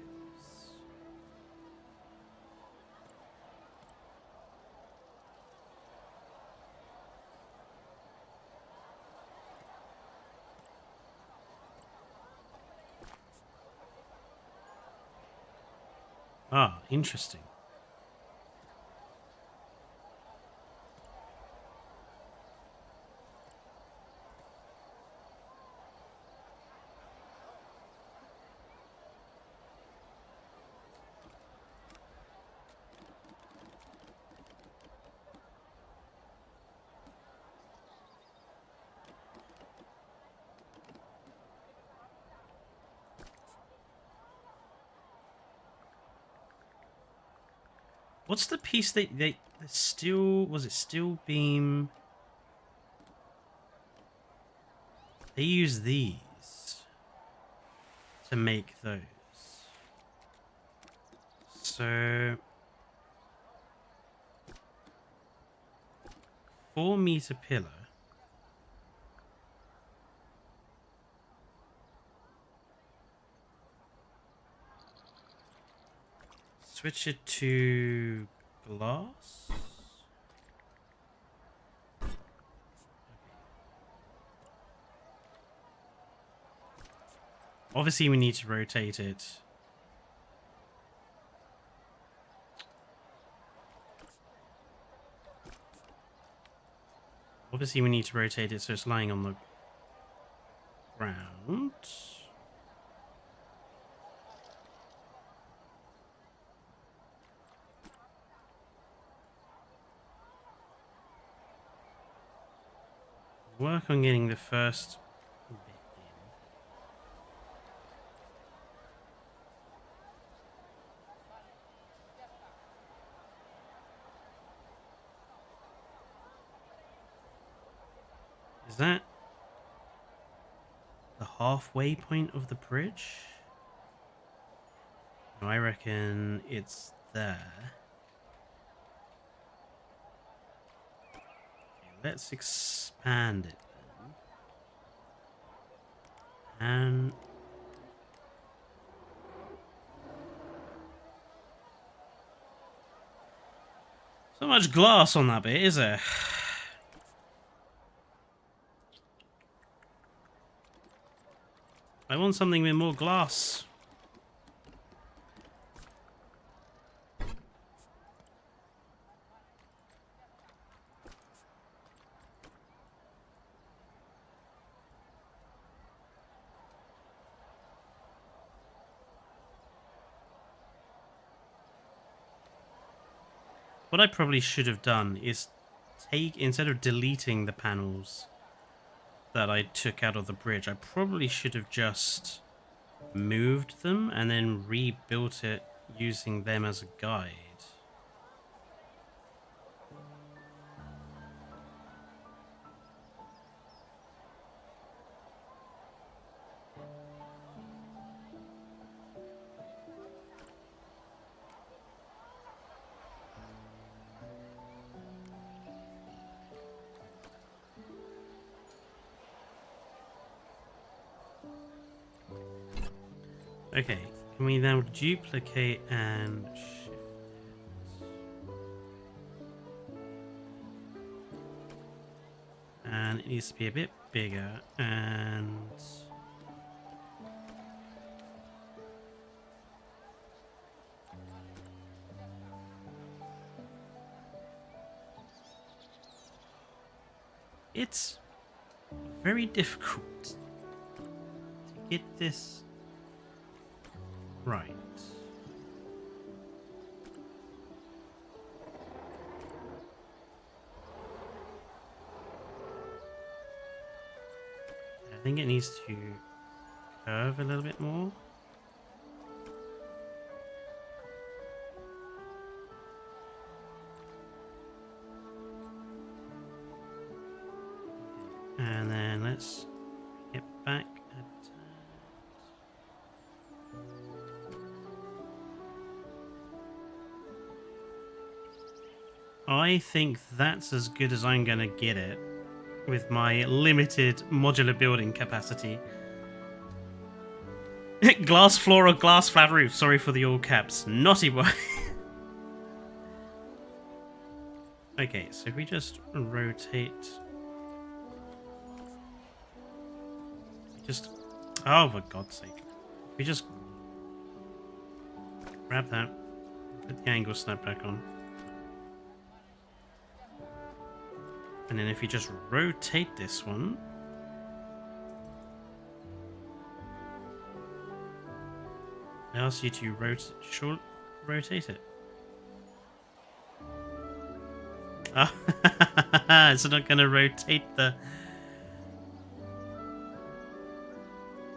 Ah, interesting. What's the piece the steel, was it steel beam? They use these to make those. So 4-meter pillar. Switch it to glass. Obviously, we need to rotate it. Obviously, we need to rotate it so it's lying on the ground. Work on getting the first bit in. Is that the halfway point of the bridge? No, I reckon it's there. Okay, let's expand it then. And so much glass on that bit, is there? I want something with more glass. What I probably should have done is instead of deleting the panels that I took out of the bridge, I probably should have just moved them and then rebuilt it using them as a guide. Okay, can we now duplicate and shift it? And it needs to be a bit bigger, and it's very difficult to get this right. I think it needs to curve a little bit more. And then let's get back at I think that's as good as I'm gonna get it with my limited modular building capacity. Glass floor or glass flat roof. Sorry for the all caps. Naughty boy. Okay, so if we just rotate... Oh, for God's sake. If we just grab that, put the angle snap back on. And then if you just rotate this one, it asks you to rotate it. Oh, it's not going to rotate the...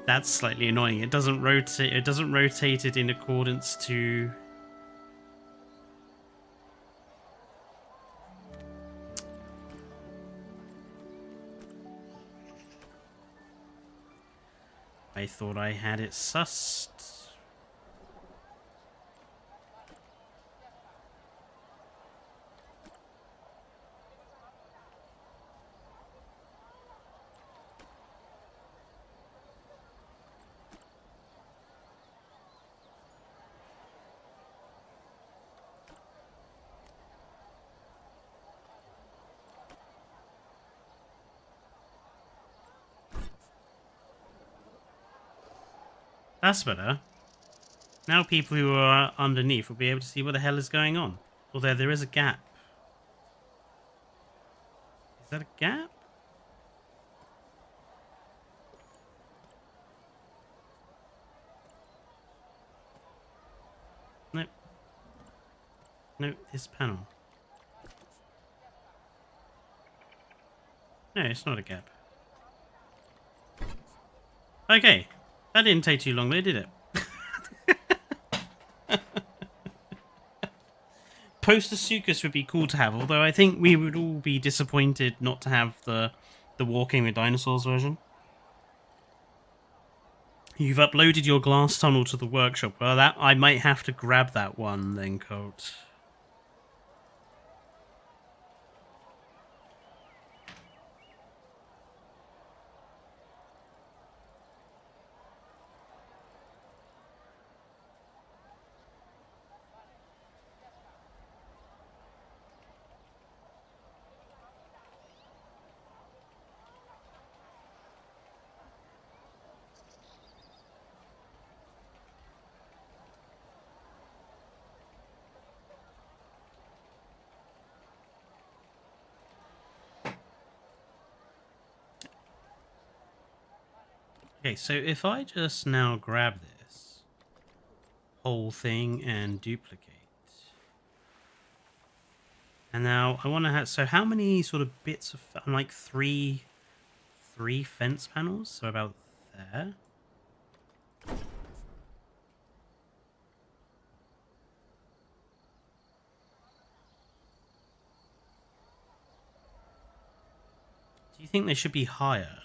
That's slightly annoying. It doesn't rotate. It doesn't rotate it in accordance to I thought I had it sussed. That's better. Now people who are underneath will be able to see what the hell is going on. Although there is a gap. Is that a gap? Nope. Nope, this panel. No, it's not a gap. Okay. That didn't take too long, though, did it? Post-Asukas would be cool to have, although I think we would all be disappointed not to have the Walking with Dinosaurs version. You've uploaded your glass tunnel to the workshop. Well, that I might have to grab that one then, Colt. Okay, so if I just now grab this whole thing and duplicate. And now I want to have, so how many sort of bits of, I'm like three fence panels, so about there. Do you think they should be higher?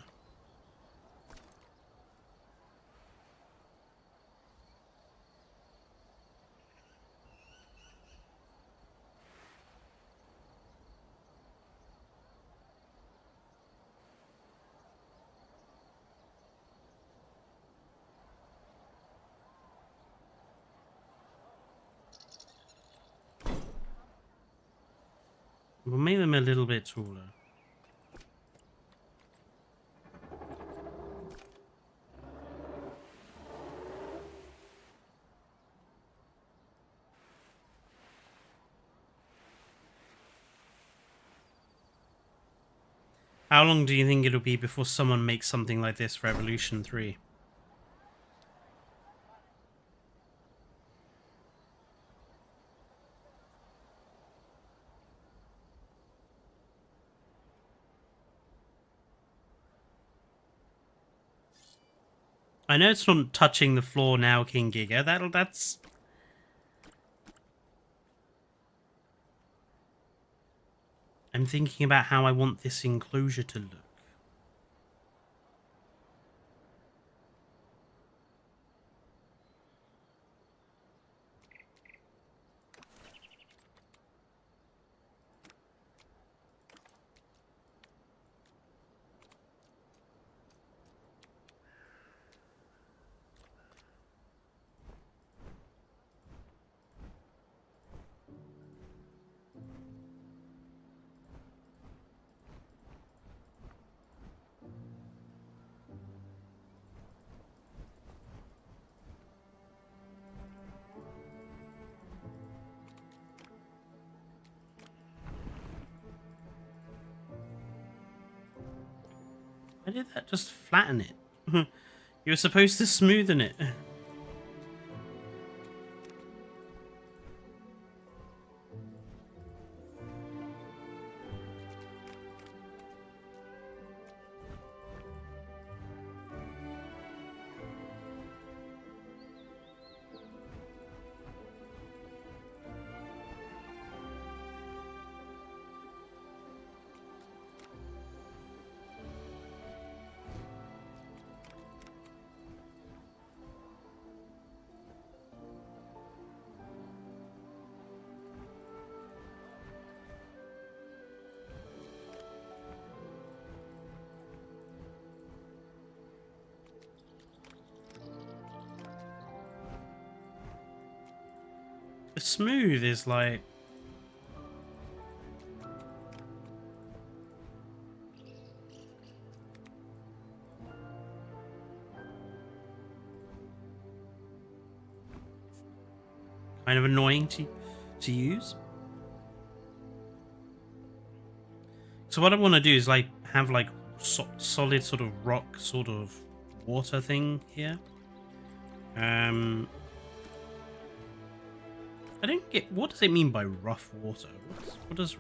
We'll make them a little bit taller. How long do you think it'll be before someone makes something like this for Evolution 3? I know it's not touching the floor now, King Giga. That's... I'm thinking about how I want this enclosure to look. Why did that just flatten it? You were supposed to smoothen it. The smooth is like... kind of annoying to use. So what I want to do is like have like solid sort of rock sort of water thing here. I don't get, what does it mean by rough water? What does...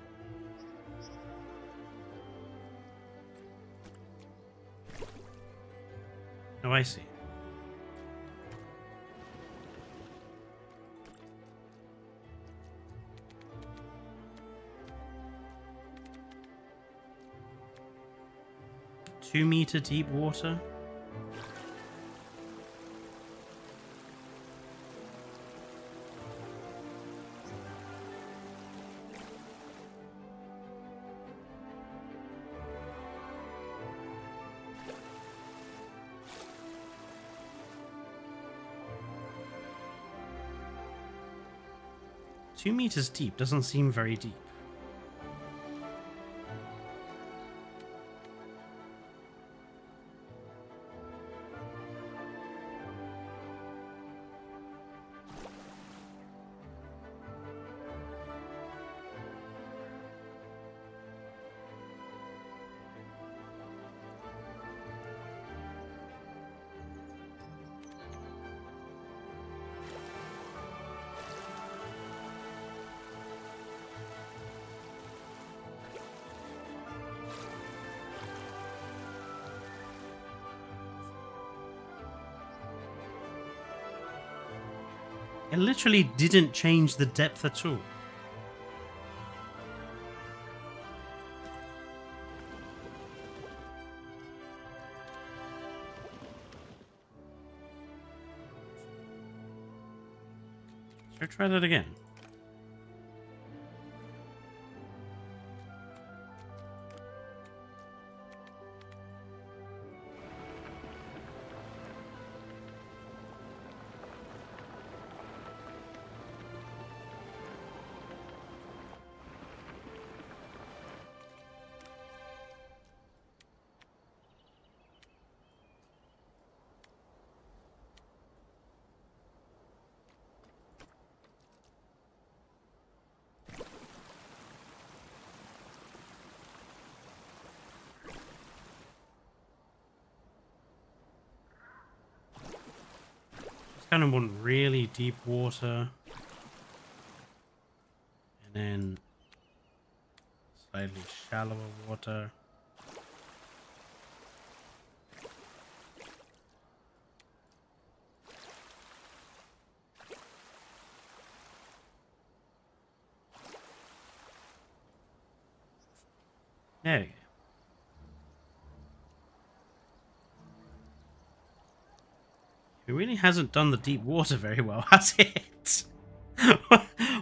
Oh, I see. Two-meter deep water. Two meters deep doesn't seem very deep. It literally didn't change the depth at all. Should I try that again? Kind of want really deep water, and then slightly shallower water. There we go. It really hasn't done the deep water very well, has it?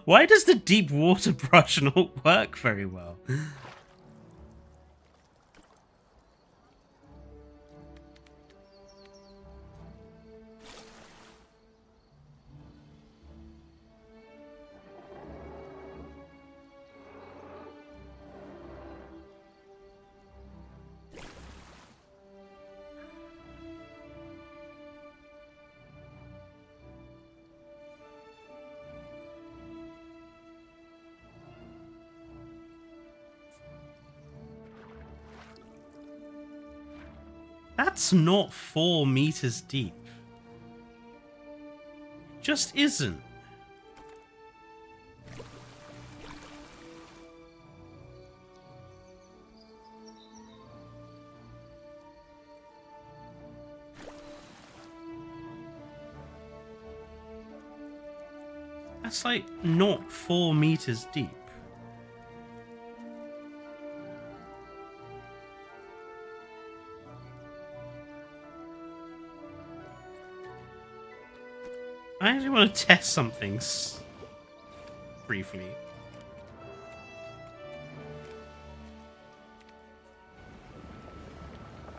Why does the deep water brush not work very well? That's not 4 meters deep. It just isn't. That's like not 4 meters deep. I actually want to test something briefly.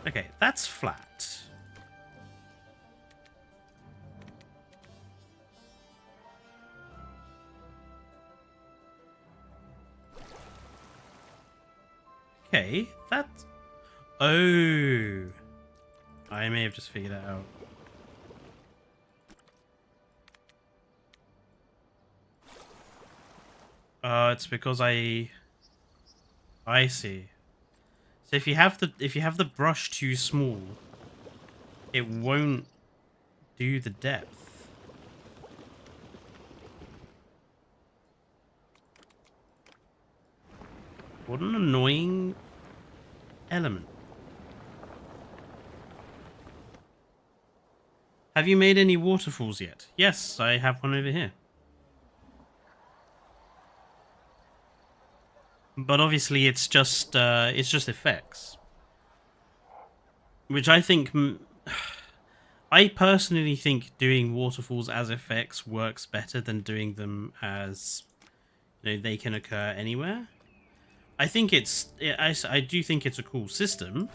Okay, that's flat. okay. That... Oh. I may have just figured it out. It's because I see. So if you have the brush too small, it won't do the depth. What an annoying element. Have you made any waterfalls yet? Yes, I have one over here. But obviously it's just effects. Which I think... I personally think doing waterfalls as effects works better than doing them as... You know, they can occur anywhere. I think I do think it's a cool system.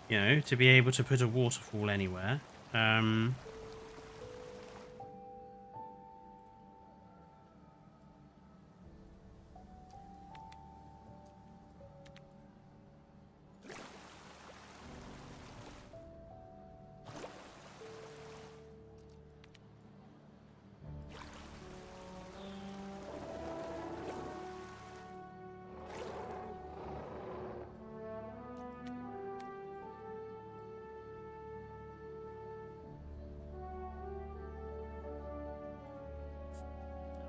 You know, to be able to put a waterfall anywhere.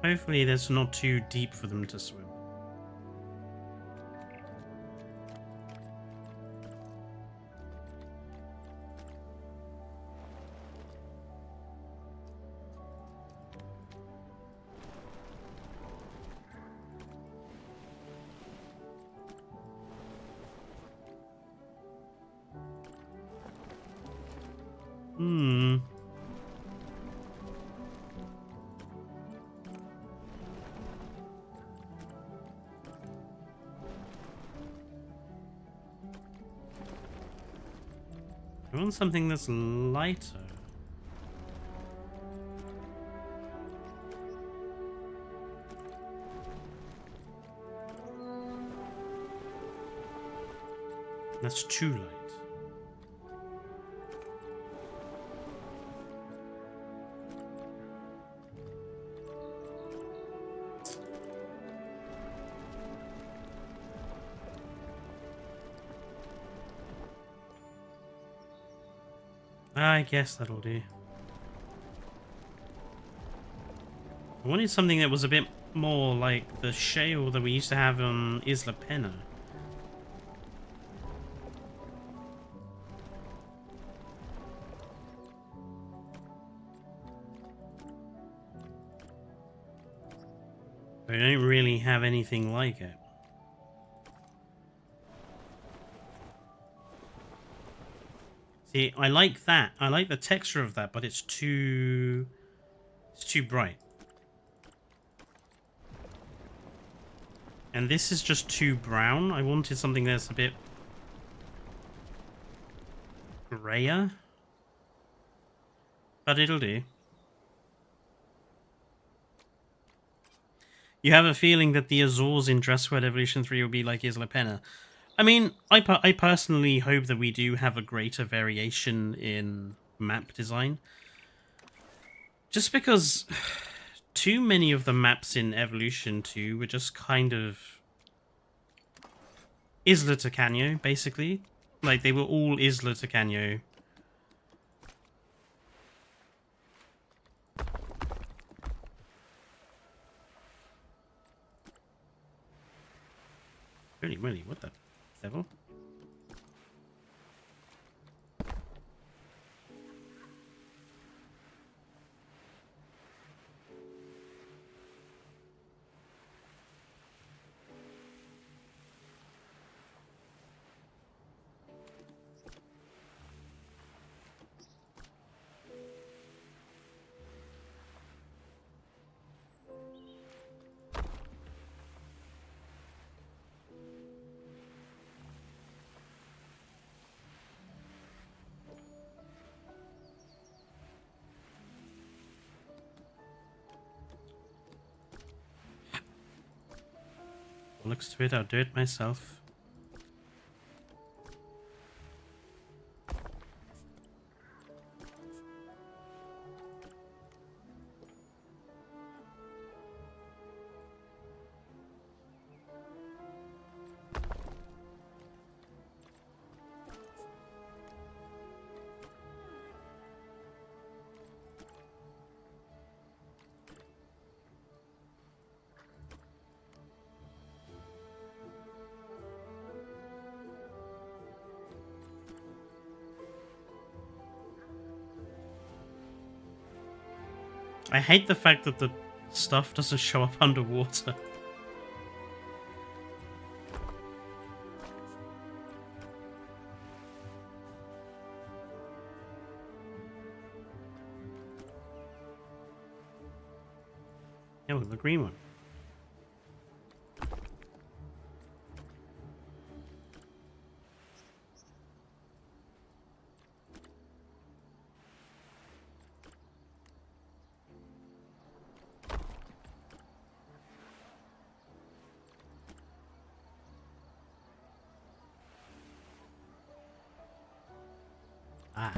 Hopefully that's not too deep for them to swim. I want something that's lighter. That's too light. I guess that'll do. I wanted something that was a bit more like the shale that we used to have on Isla Pena. I don't really have anything like it. See, I like that. I like the texture of that, but it's too bright. And this is just too brown. I wanted something that's a bit grayer. But it'll do. You have a feeling that the Azores in Jurassic World Evolution 3 will be like Isla Pena. I mean, I personally hope that we do have a greater variation in map design. Just because too many of the maps in Evolution 2 were just kind of Isla Tacaño, basically. Like, they were all Isla Tacaño. Really, what the devil? Looks to it, I'll do it myself. I hate the fact that the stuff doesn't show up underwater. Oh, the green one. Ah.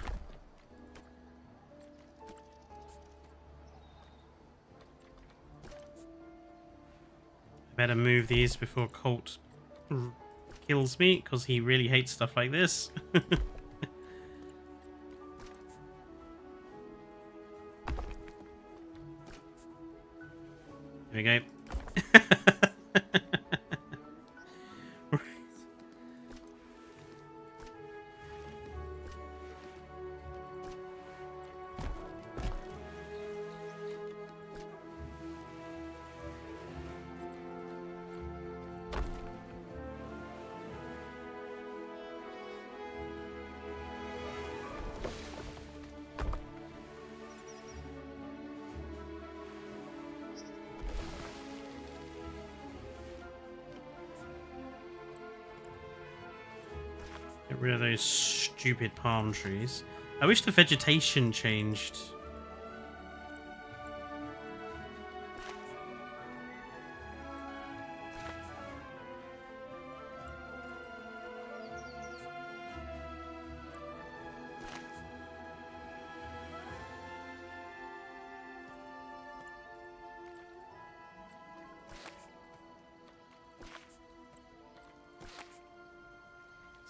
Better move these before Colt kills me, because he really hates stuff like this. There we go. Get rid of those stupid palm trees. I wish the vegetation changed.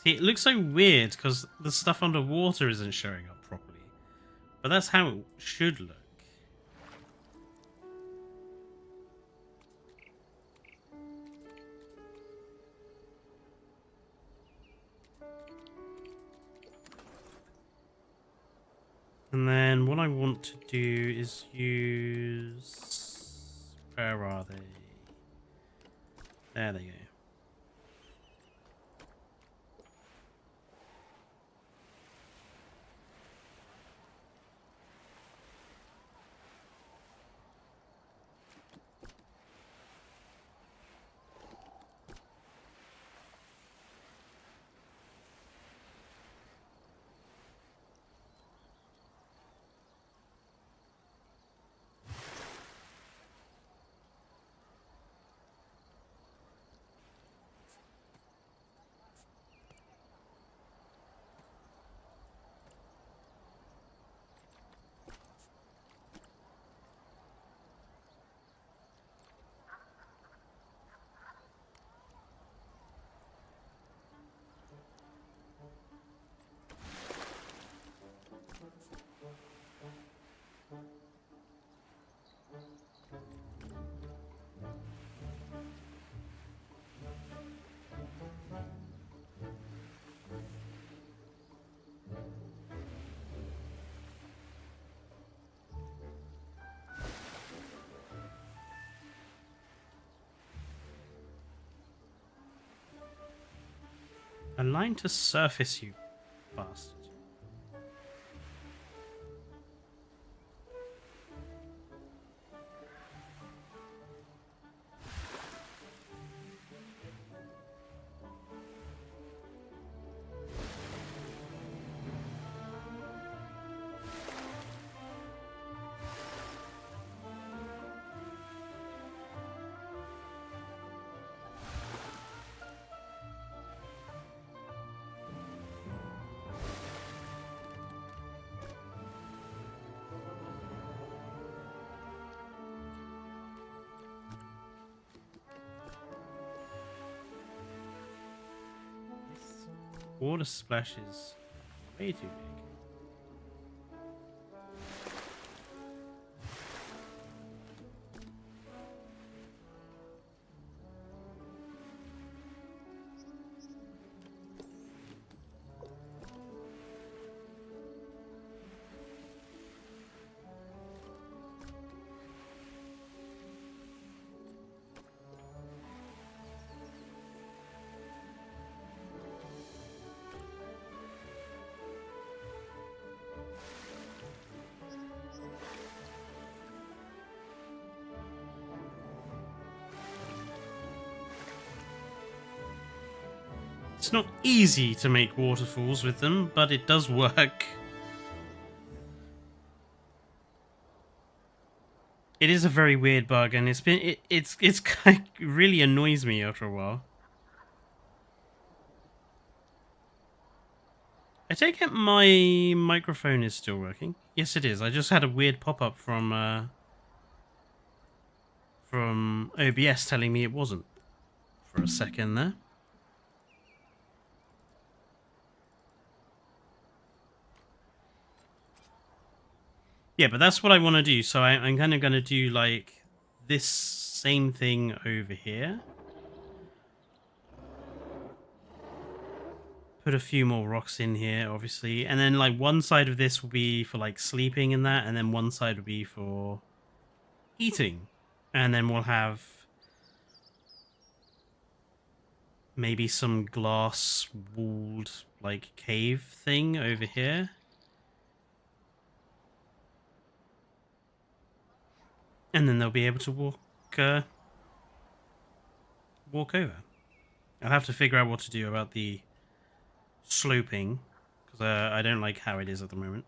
See, it looks so weird because the stuff underwater isn't showing up properly. But that's how it should look. And then what I want to do is use... Where are they? There they go. Align to surface, you bastard. Water splash is way too big. It's not easy to make waterfalls with them, but it does work. It is a very weird bug, and it's kind of really annoys me after a while. I take it my microphone is still working. Yes, it is. I just had a weird pop-up from OBS telling me it wasn't for a second there. Yeah, but that's what I want to do. So I'm kind of going to do like this same thing over here. Put a few more rocks in here, obviously. And then like one side of this will be for like sleeping and that. And then one side will be for eating. And then we'll have maybe some glass walled like cave thing over here. And then they'll be able to walk over. I'll have to figure out what to do about the sloping, because I don't like how it is at the moment.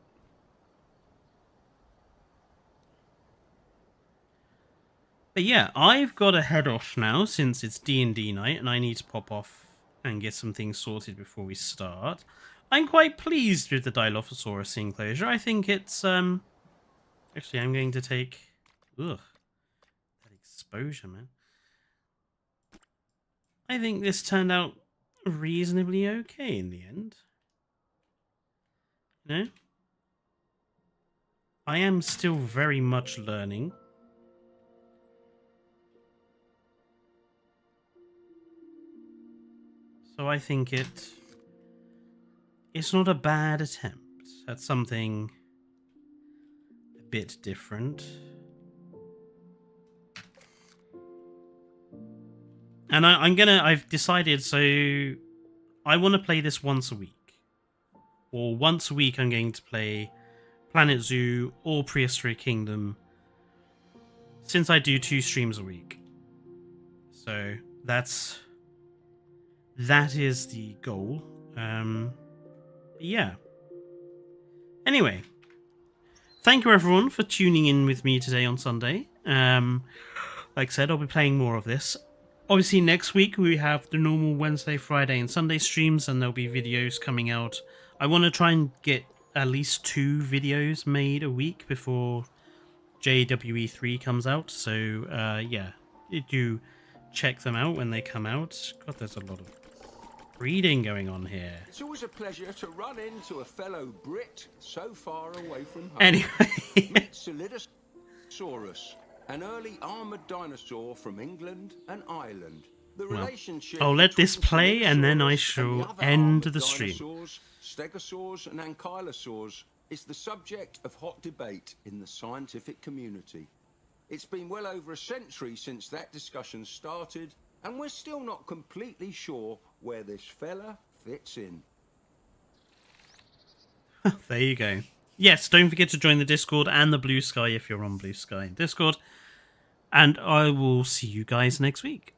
But yeah, I've got to head off now since it's D&D night, and I need to pop off and get some things sorted before we start. I'm quite pleased with the Dilophosaurus enclosure. I think it's actually, I'm going to take... Ugh, that exposure, man. I think this turned out reasonably okay in the end. You know? I am still very much learning. So I think it's not a bad attempt at something a bit different. And I've decided, so I want to play this once a week. Or once a week I'm going to play Planet Zoo or Prehistoric Kingdom, since I do 2 streams a week. So that is the goal. Yeah. Anyway, thank you everyone for tuning in with me today on Sunday. Like I said, I'll be playing more of this. Obviously, next week we have the normal Wednesday, Friday, and Sunday streams, and there'll be videos coming out. I want to try and get at least 2 videos made a week before JWE3 comes out. So, yeah, do check them out when they come out. God, there's a lot of breeding going on here.
It's always a pleasure to run into a fellow Brit so far away from home.
Anyway.
Solidosaurus, an early armoured dinosaur from England and Ireland. The relationship
I'll let this
between
play and then I
Solidosaurus
shall
and other
end
armoured
the stream.
dinosaurs, stegosaurs and ankylosaurs is the subject of hot debate in the scientific community. It's been well over a century since that discussion started, and we're still not completely sure where this fella fits in.
There you go. Yes, don't forget to join the Discord and the Blue Sky if you're on Blue Sky and Discord. And I will see you guys next week.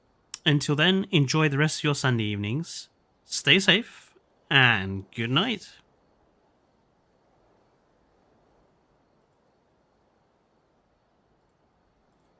Until then, enjoy the rest of your Sunday evenings. Stay safe, and good night.